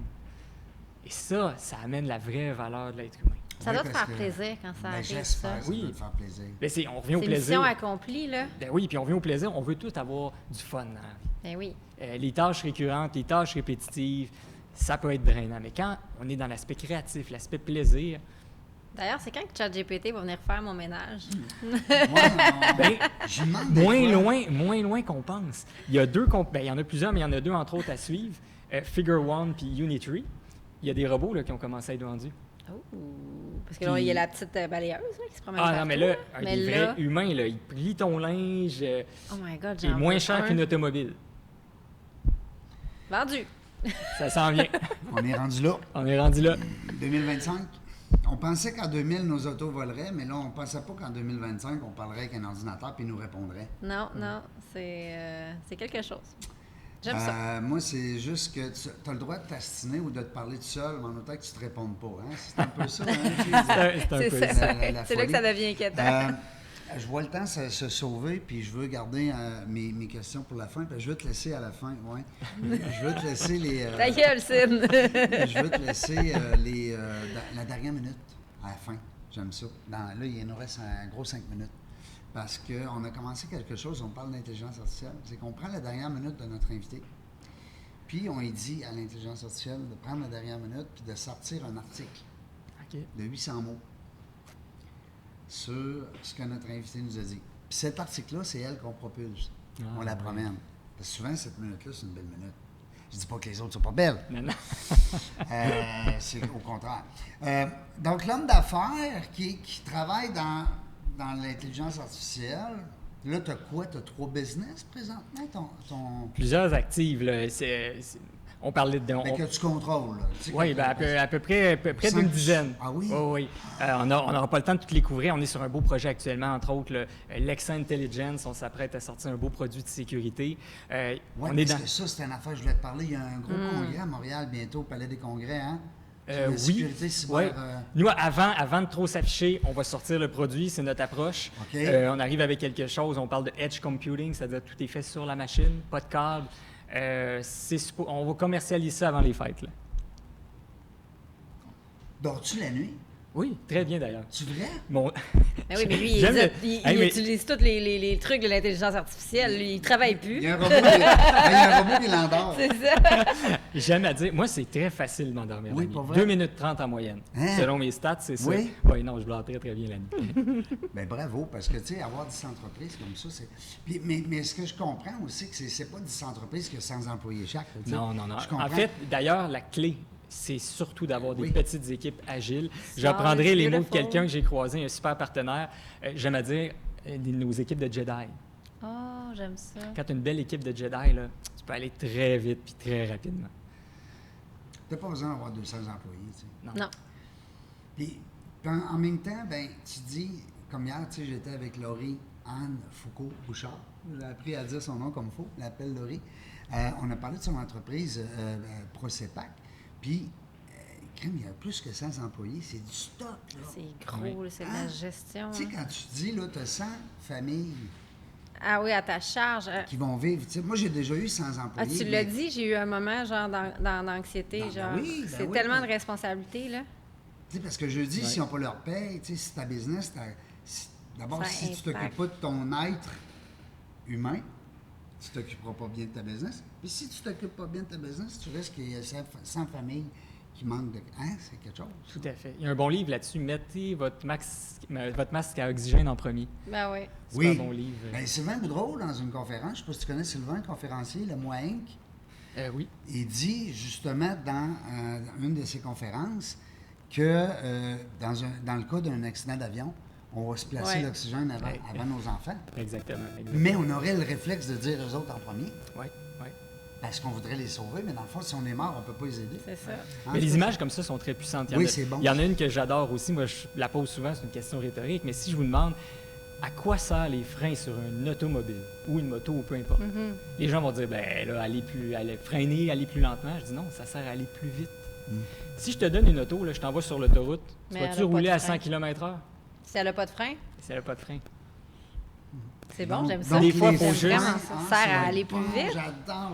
Et ça amène la vraie valeur de l'être humain. Ça Oui, doit te parce faire que- plaisir quand ça Ben, arrive, j'espère ça. que ça Oui. doit te faire plaisir. Mais on revient au C'est plaisir. mission accomplie, là. Ben oui, puis on revient au plaisir. On veut tous avoir du fun dans la vie. Ben oui. Les tâches récurrentes, les tâches répétitives, ça peut être drainant. Mais quand on est dans l'aspect créatif, l'aspect plaisir, D'ailleurs, c'est quand que ChatGPT va venir faire mon ménage? Moi, ben, j'y demande des moins loin qu'on pense. Il y a il y en a plusieurs, mais il y en a 2 entre autres à suivre. Figure One puis Unitree. Il y a des robots là, qui ont commencé à être vendus. Oh! Parce que là, il y a la petite balayeuse là, qui se promène Ah partout. non, mais là, un Mais des là- vrais humains, là, il plie ton linge, Oh my God, est j'en moins veux cher un. qu'une automobile. Vendu! Ça s'en vient. On est rendu là. On est rendu là. 2025. On pensait qu'en 2000, nos autos voleraient, mais là, on ne pensait pas qu'en 2025, on parlerait avec un ordinateur puis il nous répondrait. Non, c'est quelque chose. J'aime ça. Moi, c'est juste que tu as le droit de t'astiner ou de te parler tout seul, mais en autant que tu ne te répondes pas. Hein? C'est un peu ça. Hein? C'est un C'est peu ça. ça. la C'est là que folie. ça devient inquiétant. Je vois le temps se sauver, puis je veux garder mes questions pour la fin. Puis je veux te laisser à la fin, ouais. Je veux te laisser les... Ta gueule, Sid! je veux te laisser la dernière minute à la fin. J'aime ça. Là, il nous reste un gros 5 minutes. Parce qu'on a commencé quelque chose, on parle d'intelligence artificielle. C'est qu'on prend la dernière minute de notre invité, puis on lui dit à l'intelligence artificielle de prendre la dernière minute puis de sortir un article OK. de 800 mots sur ce que notre invité nous a dit. Puis cet article-là, c'est elle qu'on propulse. On la ouais. promène. Parce que souvent, cette minute-là, c'est une belle minute. Je dis pas que les autres sont pas belles. Non. C'est au contraire. Donc, l'homme d'affaires qui travaille dans l'intelligence artificielle, là, tu as quoi? Tu as 3 business présentement? Plusieurs actives, là. On parlait de... Que tu contrôles. Là. Tu sais, Oui, que- ben à peu près Sans- d'une dizaine. Ah oui? Oui. On n'aura pas le temps de toutes les couvrir. On est sur un beau projet actuellement, entre autres, Lexa Intelligence. On s'apprête à sortir un beau produit de sécurité. Oui, on parce est dans... que ça, c'est une affaire, je voulais te parler. Il y a un gros congrès à Montréal bientôt, au Palais des Congrès, hein? Sur la oui. sécurité cyber. Ouais. Nous, avant de trop s'afficher, on va sortir le produit, c'est notre approche. OK. On arrive avec quelque chose, on parle de edge computing, c'est-à-dire tout est fait sur la machine, pas de câble. On va commercialiser ça avant les fêtes. Là. Dors-tu la nuit? Oui, très bien d'ailleurs. Tu vrai? Mon... Mais oui, mais lui, J'aime le- il Hey, mais- utilise tous les trucs de l'intelligence artificielle. Lui, il travaille Il plus. y a un robot, il y a un robot qui l'endort. C'est ça. J'aime à dire, moi, c'est très facile de m'endormir Oui, la nuit. pour vrai? 2 minutes 30 en moyenne. Hein? Selon mes stats, c'est ça. Oui? Oui, non, je dors très, très bien la nuit. Bien, bravo, parce que, tu sais, avoir 10 entreprises comme ça, c'est... Puis, mais ce que je comprends aussi, que c'est pas 10 entreprises que 100 employés chaque. tu sais. Non. Je comprends. En fait, d'ailleurs, la clé, c'est surtout d'avoir des Oui. petites équipes agiles. Je Smart reprendrai is les mots de beautiful. quelqu'un que j'ai croisé, un super partenaire. J'aime à dire nos équipes de Jedi. Oh, j'aime ça. Quand tu as une belle équipe de Jedi, là, tu peux aller très vite puis très rapidement. T'as pas besoin d'avoir 200 employés, tu sais. Non. Puis, en même temps, ben, tu dis, comme hier, tu sais, j'étais avec Laurie Anne Foucault-Bouchard. J'ai appris à dire son nom comme il faut, l'appelle Laurie. On a parlé de son entreprise ProCepac. Puis, crème, il y a plus que 100 employés. C'est du stock, là. C'est gros, Oui. là, c'est de Hein? la gestion. Tu sais, hein. quand tu dis, là, tu as 100 familles Ah oui, à ta charge. qui vont vivre. Tu sais, moi, j'ai déjà eu 100 Ah, employés. tu l'as dit, j'ai eu un moment, genre, dans l'anxiété. Ben genre, oui, ben c'est oui. tellement de responsabilités, là. Tu sais, parce que je dis, Ouais. si on pas leur paye, tu sais, si ta business, d'abord, Ça si tu impacte. t'occupes pas de ton être humain, tu t'occuperas pas bien de ta business. Puis si tu t'occupes pas bien de ta business, tu risques qu'il y ait 100 familles qui manquent de... Hein? C'est quelque chose. Tout à fait. Il y a un bon livre là-dessus. Mettez votre masque à oxygène en premier. Ben oui. C'est Oui. un bon livre. Ben, Sylvain Boudreau, dans une conférence, je ne sais pas si tu connais Sylvain, conférencier, le Moi Inc., Oui. il dit justement dans une de ses conférences que dans le cas d'un accident d'avion, on va se placer Ouais. l'oxygène avant nos enfants. Exactement. Mais on aurait le réflexe de dire aux autres en premier, Oui, oui. parce qu'on voudrait les sauver, mais dans le fond, si on est mort, on ne peut pas les aider. C'est ça. Hein, Mais c'est les ça? images comme ça sont très puissantes. Oui, c'est bon. Il y en a une que j'adore aussi. Moi, je la pose souvent, c'est une question rhétorique. Mais si je vous demande à quoi servent les freins sur une automobile ou une moto ou peu importe, les gens vont dire, ben là, freiner, aller plus lentement. Je dis non, ça sert à aller plus vite. Si je te donne une auto, là, je t'envoie sur l'autoroute, Mais tu elle vas-tu a pas rouler de à frein. 100 km/h? Si elle n'a pas de frein, Si elle n'a pas de frein. c'est bon, Donc- j'aime ça. donc Des fois, les faut J'aime juste- vraiment ça. Ça sert à c'est aller plus bon, vite.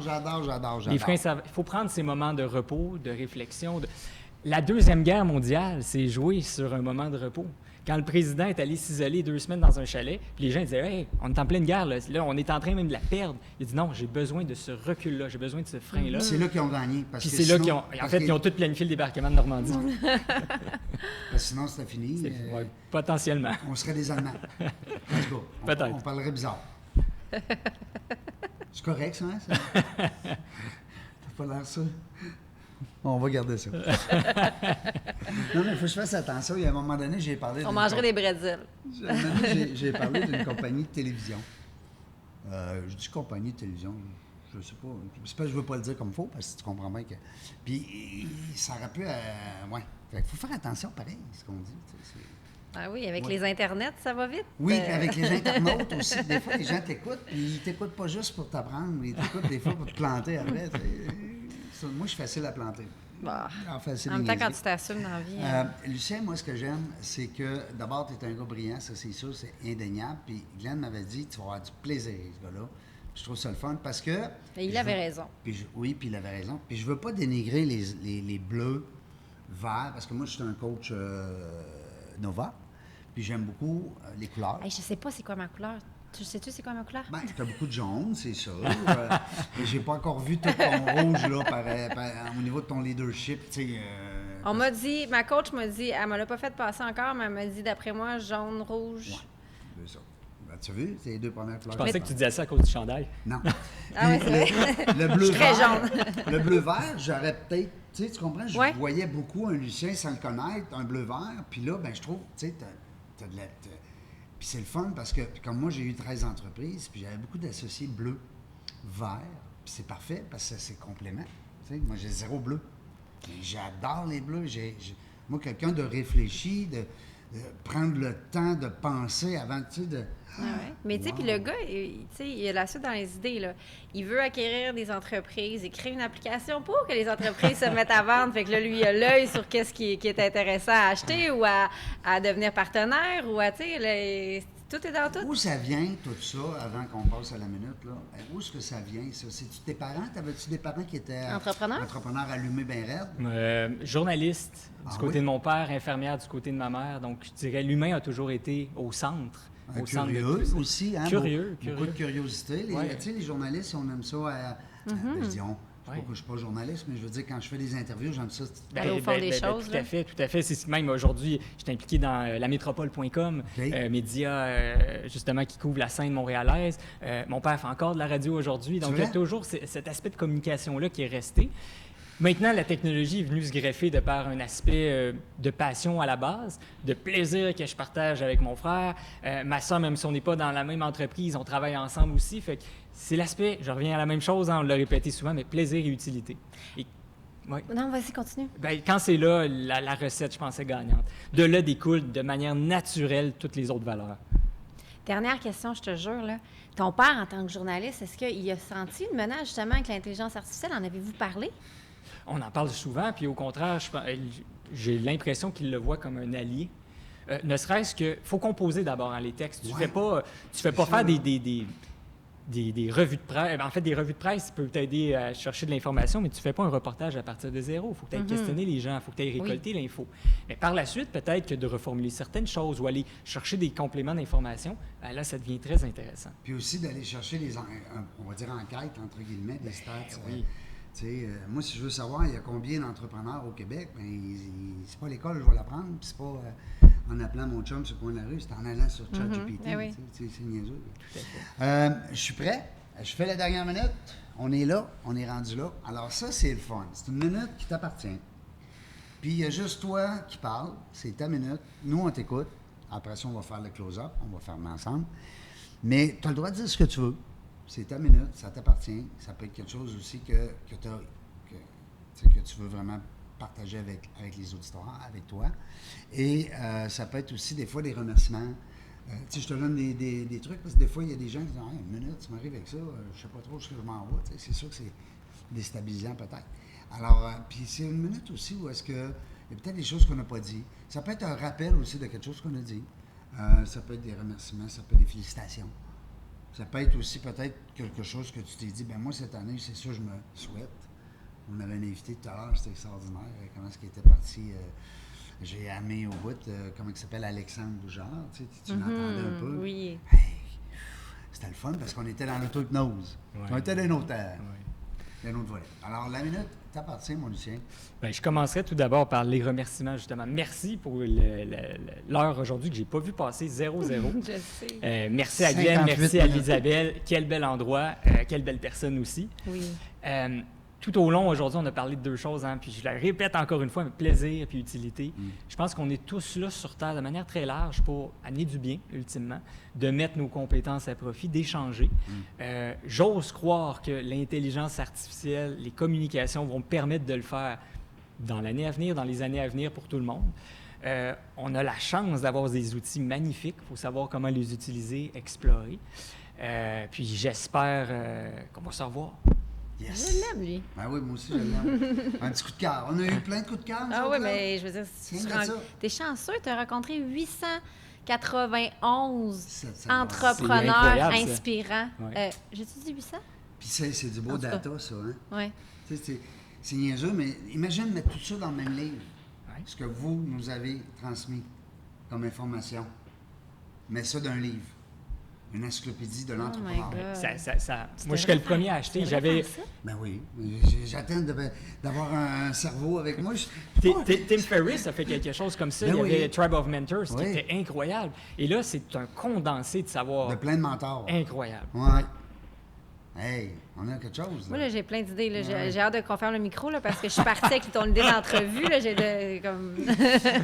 J'adore. Les freins, il faut prendre ces moments de repos, de réflexion. La Deuxième Guerre mondiale, c'est joué sur un moment de repos. Quand le président est allé s'isoler 2 semaines dans un chalet, puis les gens disaient « Hey, on est en pleine guerre, là, on est en train même de la perdre. » Il dit « Non, j'ai besoin de ce recul-là, j'ai besoin de ce frein-là. C'est là qu'ils ont gagné. Parce Puis que c'est là sinon- qu'ils ont... En parce fait, que- ils ont tous planifié le débarquement de Normandie. parce que sinon, c'était fini. Ouais, potentiellement. On serait des Allemands. En tout cas, Peut-être. on parlerait bizarre. C'est correct, ça, hein? Ça? T'as pas l'air ça? On va garder ça. Non, mais il faut que je fasse attention. Il y a un moment donné, j'ai parlé... On mangerait des bretzels. À un moment donné, j'ai parlé d'une compagnie de télévision. Je dis compagnie de télévision, je sais pas. C'est pas que je veux pas le dire comme faux, parce que tu comprends bien que... Puis, ça aurait pu... ouais. Fait qu'il faut faire attention, pareil, ce qu'on dit. Tu sais, Ah oui, avec Ouais. les internets, ça va vite. oui, puis avec les internautes aussi. Des fois, les gens t'écoutent, puis ils t'écoutent pas juste pour t'apprendre, ils t'écoutent des fois pour te planter après. Tu sais. Ça, moi, je suis facile à planter. Bah, Enfin, c'est en même des temps, quand niaiseries. tu t'assumes dans la vie. hein. Lucien, moi, ce que j'aime, c'est que d'abord, tu es un gars brillant, ça, c'est sûr, c'est indéniable. Puis Glenn m'avait dit, tu vas avoir du plaisir, ce gars-là. Je trouve ça le fun parce que... Et il je avait veux- raison. Puis oui, puis il avait raison. Puis je veux pas dénigrer les bleus, verts, parce que moi, je suis un coach Nova. Puis j'aime beaucoup les couleurs. Hey, je sais pas c'est quoi ma couleur. Tu sais-tu c'est quoi ma couleur? Ben, tu as beaucoup de jaune, c'est sûr. Mais j'ai pas encore vu tout ton rouge, là, au niveau de ton leadership, tu sais. On m'a dit, ma coach m'a dit, elle me l'a pas fait passer encore, mais elle m'a dit, d'après moi, jaune, rouge. Ouais, c'est ça. Ben, tu as vu, c'est les deux premières couleurs. Je pensais que tu disais ça à cause du chandail. Non. Ah ouais, Puis c'est vrai. le bleu Je suis très vert. Le bleu vert, j'aurais peut-être. Tu sais, tu comprends? Je Ouais. voyais beaucoup un Lucien sans le connaître, un bleu vert. Puis là, ben je trouve, tu sais, t'as de la. Puis c'est le fun parce que, comme moi, j'ai eu 13 entreprises, puis j'avais beaucoup d'associés bleus, verts. Puis c'est parfait parce que c'est complément. Tu sais, moi, j'ai 0 bleu. Mais j'adore les bleus. Moi, quelqu'un de réfléchi, de prendre le temps de penser avant, tu sais, de. Ah ouais. Mais tu sais, puis le gars, tu sais, il a la suite dans les idées, là. Il veut acquérir des entreprises, il crée une application pour que les entreprises se mettent à vendre. Fait que là, lui, il a l'œil sur qu'est-ce qui est intéressant à acheter ou à devenir partenaire ou à, tu sais, tout est dans tout. Où ça vient, tout ça, avant qu'on passe à la minute, là? Où est-ce que ça vient, ça? C'est-tu tes parents? T'avais-tu des parents qui étaient... Entrepreneurs? Entrepreneurs allumés bien raides? Journaliste du Ah côté oui? de mon père, infirmière du côté de ma mère. Donc, je dirais l'humain a toujours été au centre. Au centre de Curieux tout ça. aussi, hein? Curieux, Beaucoup de curiosité. Ouais. Tu sais, les journalistes, on aime ça ben, je dis on. Je sais pas Ouais. que je suis pas journaliste, mais je veux dire, quand je fais des interviews, j'aime ça. Aller au fond des choses, Tout là. à fait, tout à fait. C'est même aujourd'hui, je suis impliqué dans lamétropole.com, OK. média justement qui couvre la scène montréalaise. Mon père fait encore de la radio aujourd'hui, donc C'est il y a vrai? toujours cet aspect de communication-là qui est resté. Maintenant, la technologie est venue se greffer de par un aspect de passion à la base, de plaisir que je partage avec mon frère. Ma soeur, même si on n'est pas dans la même entreprise, on travaille ensemble aussi. Fait que c'est l'aspect, je reviens à la même chose, hein, on l'a répété souvent, mais plaisir et utilité. Et, ouais. Non, vas-y, continue. Ben, quand c'est là, la recette, je pense, est gagnante. De là découlent de manière naturelle toutes les autres valeurs. Dernière question, je te jure, là. Ton père, en tant que journaliste, est-ce qu'il a senti une menace justement avec l'intelligence artificielle? En avez-vous parlé? On en parle souvent, puis au contraire, j'ai l'impression qu'il le voit comme un allié. Ne serait-ce que, faut composer d'abord les textes. Tu Ouais. fais pas C'est faire ça, des des revues de presse. En fait, des revues de presse peuvent t'aider à chercher de l'information, mais tu ne fais pas un reportage à partir de zéro. Il faut que tu ailles questionner les gens, il faut que tu ailles récolter l'info. Mais par la suite, peut-être que de reformuler certaines choses ou aller chercher des compléments d'information, ben là, ça devient très intéressant. Puis aussi d'aller chercher on va dire enquêtes, entre guillemets, des stats. oui. Moi, si je veux savoir, il y a combien d'entrepreneurs au Québec, c'est pas l'école, je vais l'apprendre, puis c'est pas en appelant mon chum sur le coin de la rue, c'est en allant sur ChatGPT. Oui. C'est niaiseux. Tout à fait. Je suis prêt. Je fais la dernière minute. On est là, on est rendu là. Alors ça, c'est le fun. C'est une minute qui t'appartient. Puis il y a juste toi qui parles. C'est ta minute. Nous, on t'écoute. Après ça, on va faire le close-up. On va fermer ensemble. Mais tu as le droit de dire ce que tu veux. C'est ta minute, ça t'appartient. Ça peut être quelque chose aussi que tu veux vraiment partager avec les auditeurs, avec toi. Et ça peut être aussi des fois des remerciements. Je te donne des trucs, parce que des fois, il y a des gens qui disent « une minute, tu m'arrives avec ça, je sais pas trop ce que je m'en vais. » C'est sûr que c'est déstabilisant peut-être. Alors, puis c'est une minute aussi où est-ce que il y a peut-être des choses qu'on n'a pas dit. Ça peut être un rappel aussi de quelque chose qu'on a dit. Ça peut être des remerciements, ça peut être des félicitations. Ça peut être aussi peut-être quelque chose que tu t'es dit, ben moi, cette année, c'est ça que je me souhaite. On avait un invité tout à l'heure, c'était extraordinaire, comment est-ce qu'il était parti. J'ai aimé au bout, comment il s'appelle, Alexandre Boujard, tu l'entendais un peu. Oui. Hey, c'était le fun parce qu'on était dans l'auto-hypnose. On était dans notre volet. Alors, la minute t'appartient, mon Lucien. Bien, je commencerai tout d'abord par les remerciements, justement. Merci pour l'heure aujourd'hui que je n'ai pas vu passer 0-0. Je sais. Merci à Glenn, merci à minutes. Isabelle. Quel bel endroit, quelle belle personne aussi. Oui. Tout au long, aujourd'hui, on a parlé de deux choses, puis je la répète encore une fois, plaisir et utilité. Je pense qu'on est tous là sur Terre de manière très large pour amener du bien, ultimement, de mettre nos compétences à profit, d'échanger. J'ose croire que l'intelligence artificielle, les communications vont permettre de le faire dans l'année à venir, dans les années à venir pour tout le monde. On a la chance d'avoir des outils magnifiques. Il faut savoir comment les utiliser, explorer. Puis j'espère qu'on va se revoir. Yes. Je l'aime, lui. Ben oui, moi aussi, je l'aime. Un petit coup de cœur. On a eu plein de coups de cœur. Ah oui, mais je veux dire, t'es chanceux, tu as rencontré 891 entrepreneurs incroyable, ça. inspirants. Ouais. J'ai-tu dit 800? Puis c'est du beau En tout cas. data, ça. Hein? Oui. Tu sais, c'est niaiseux, mais imagine mettre tout ça dans le même livre. Ouais. Ce que vous nous avez transmis comme information. Mets ça dans un livre. Une encyclopédie de l'entrepreneur. my God. Moi, je serais le premier à acheter. J'avais... Ben oui. J'attends d'avoir un cerveau avec moi. Tim Ferriss a fait quelque chose comme ça. Ben Il y oui. avait Tribe of Mentors, qui Oui. était incroyable. Et là, c'est un condensé de savoir De plein de mentors. incroyable. Ouais. Hey, on a quelque chose. Moi, là. là, j'ai plein d'idées. Là. Ouais. J'ai hâte qu'on ferme le micro là, parce que je suis partie avec ton idée d'entrevue. Là. Comme...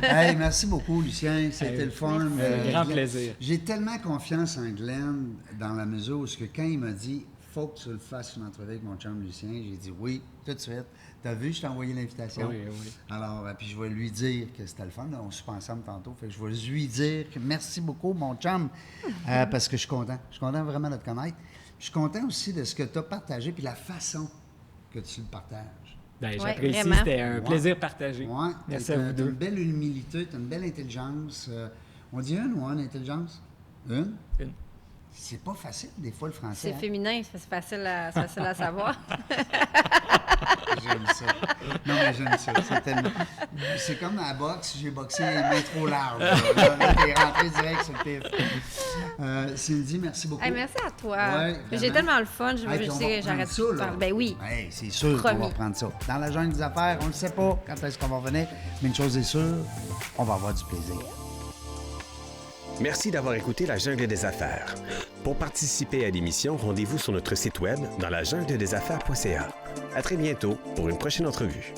Hey, merci beaucoup, Lucien. C'était le fun. Grand Glenn, plaisir. J'ai tellement confiance en Glenn dans la mesure où quand il m'a dit « faut que tu le fasses une entrevue avec mon chum Lucien », j'ai dit « oui », tout de suite. T'as vu, je t'ai envoyé l'invitation. Oui, oui. Alors, puis je vais lui dire que c'était le fun. Là, on se ensemble tantôt. Fait que je vais lui dire que merci beaucoup, mon chum, parce que je suis content. Je suis content vraiment de te connaître. Je suis content aussi de ce que tu as partagé puis la façon que tu le partages. Ben, Ouais, j'apprécie, vraiment. c'était un plaisir partagé. Ouais, Merci à t'as vous une deux. belle humilité, tu as une belle intelligence. On dit une ou une intelligence? Une? Une. C'est pas facile, des fois, le français. C'est hein? féminin, c'est facile à savoir. J'aime ça. Non, mais j'aime ça. C'est comme à la boxe, j'ai boxé les mains trop larges. Là, t'es rentré direct sur le pif. Cindy, merci beaucoup. Hey, merci à toi. Ouais, J'ai vraiment. tellement le fun. Je Hey, puis on va sais, reprendre j'arrête ça, plus de là. parler. Ben oui. Hey, c'est sûr qu'on Promis. va reprendre ça. Dans la jungle des affaires, on ne sait pas quand est-ce qu'on va revenir, mais une chose est sûre, on va avoir du plaisir. Merci d'avoir écouté La Jungle des Affaires. Pour participer à l'émission, rendez-vous sur notre site web dans lajungledesaffaires.ca. À très bientôt pour une prochaine entrevue.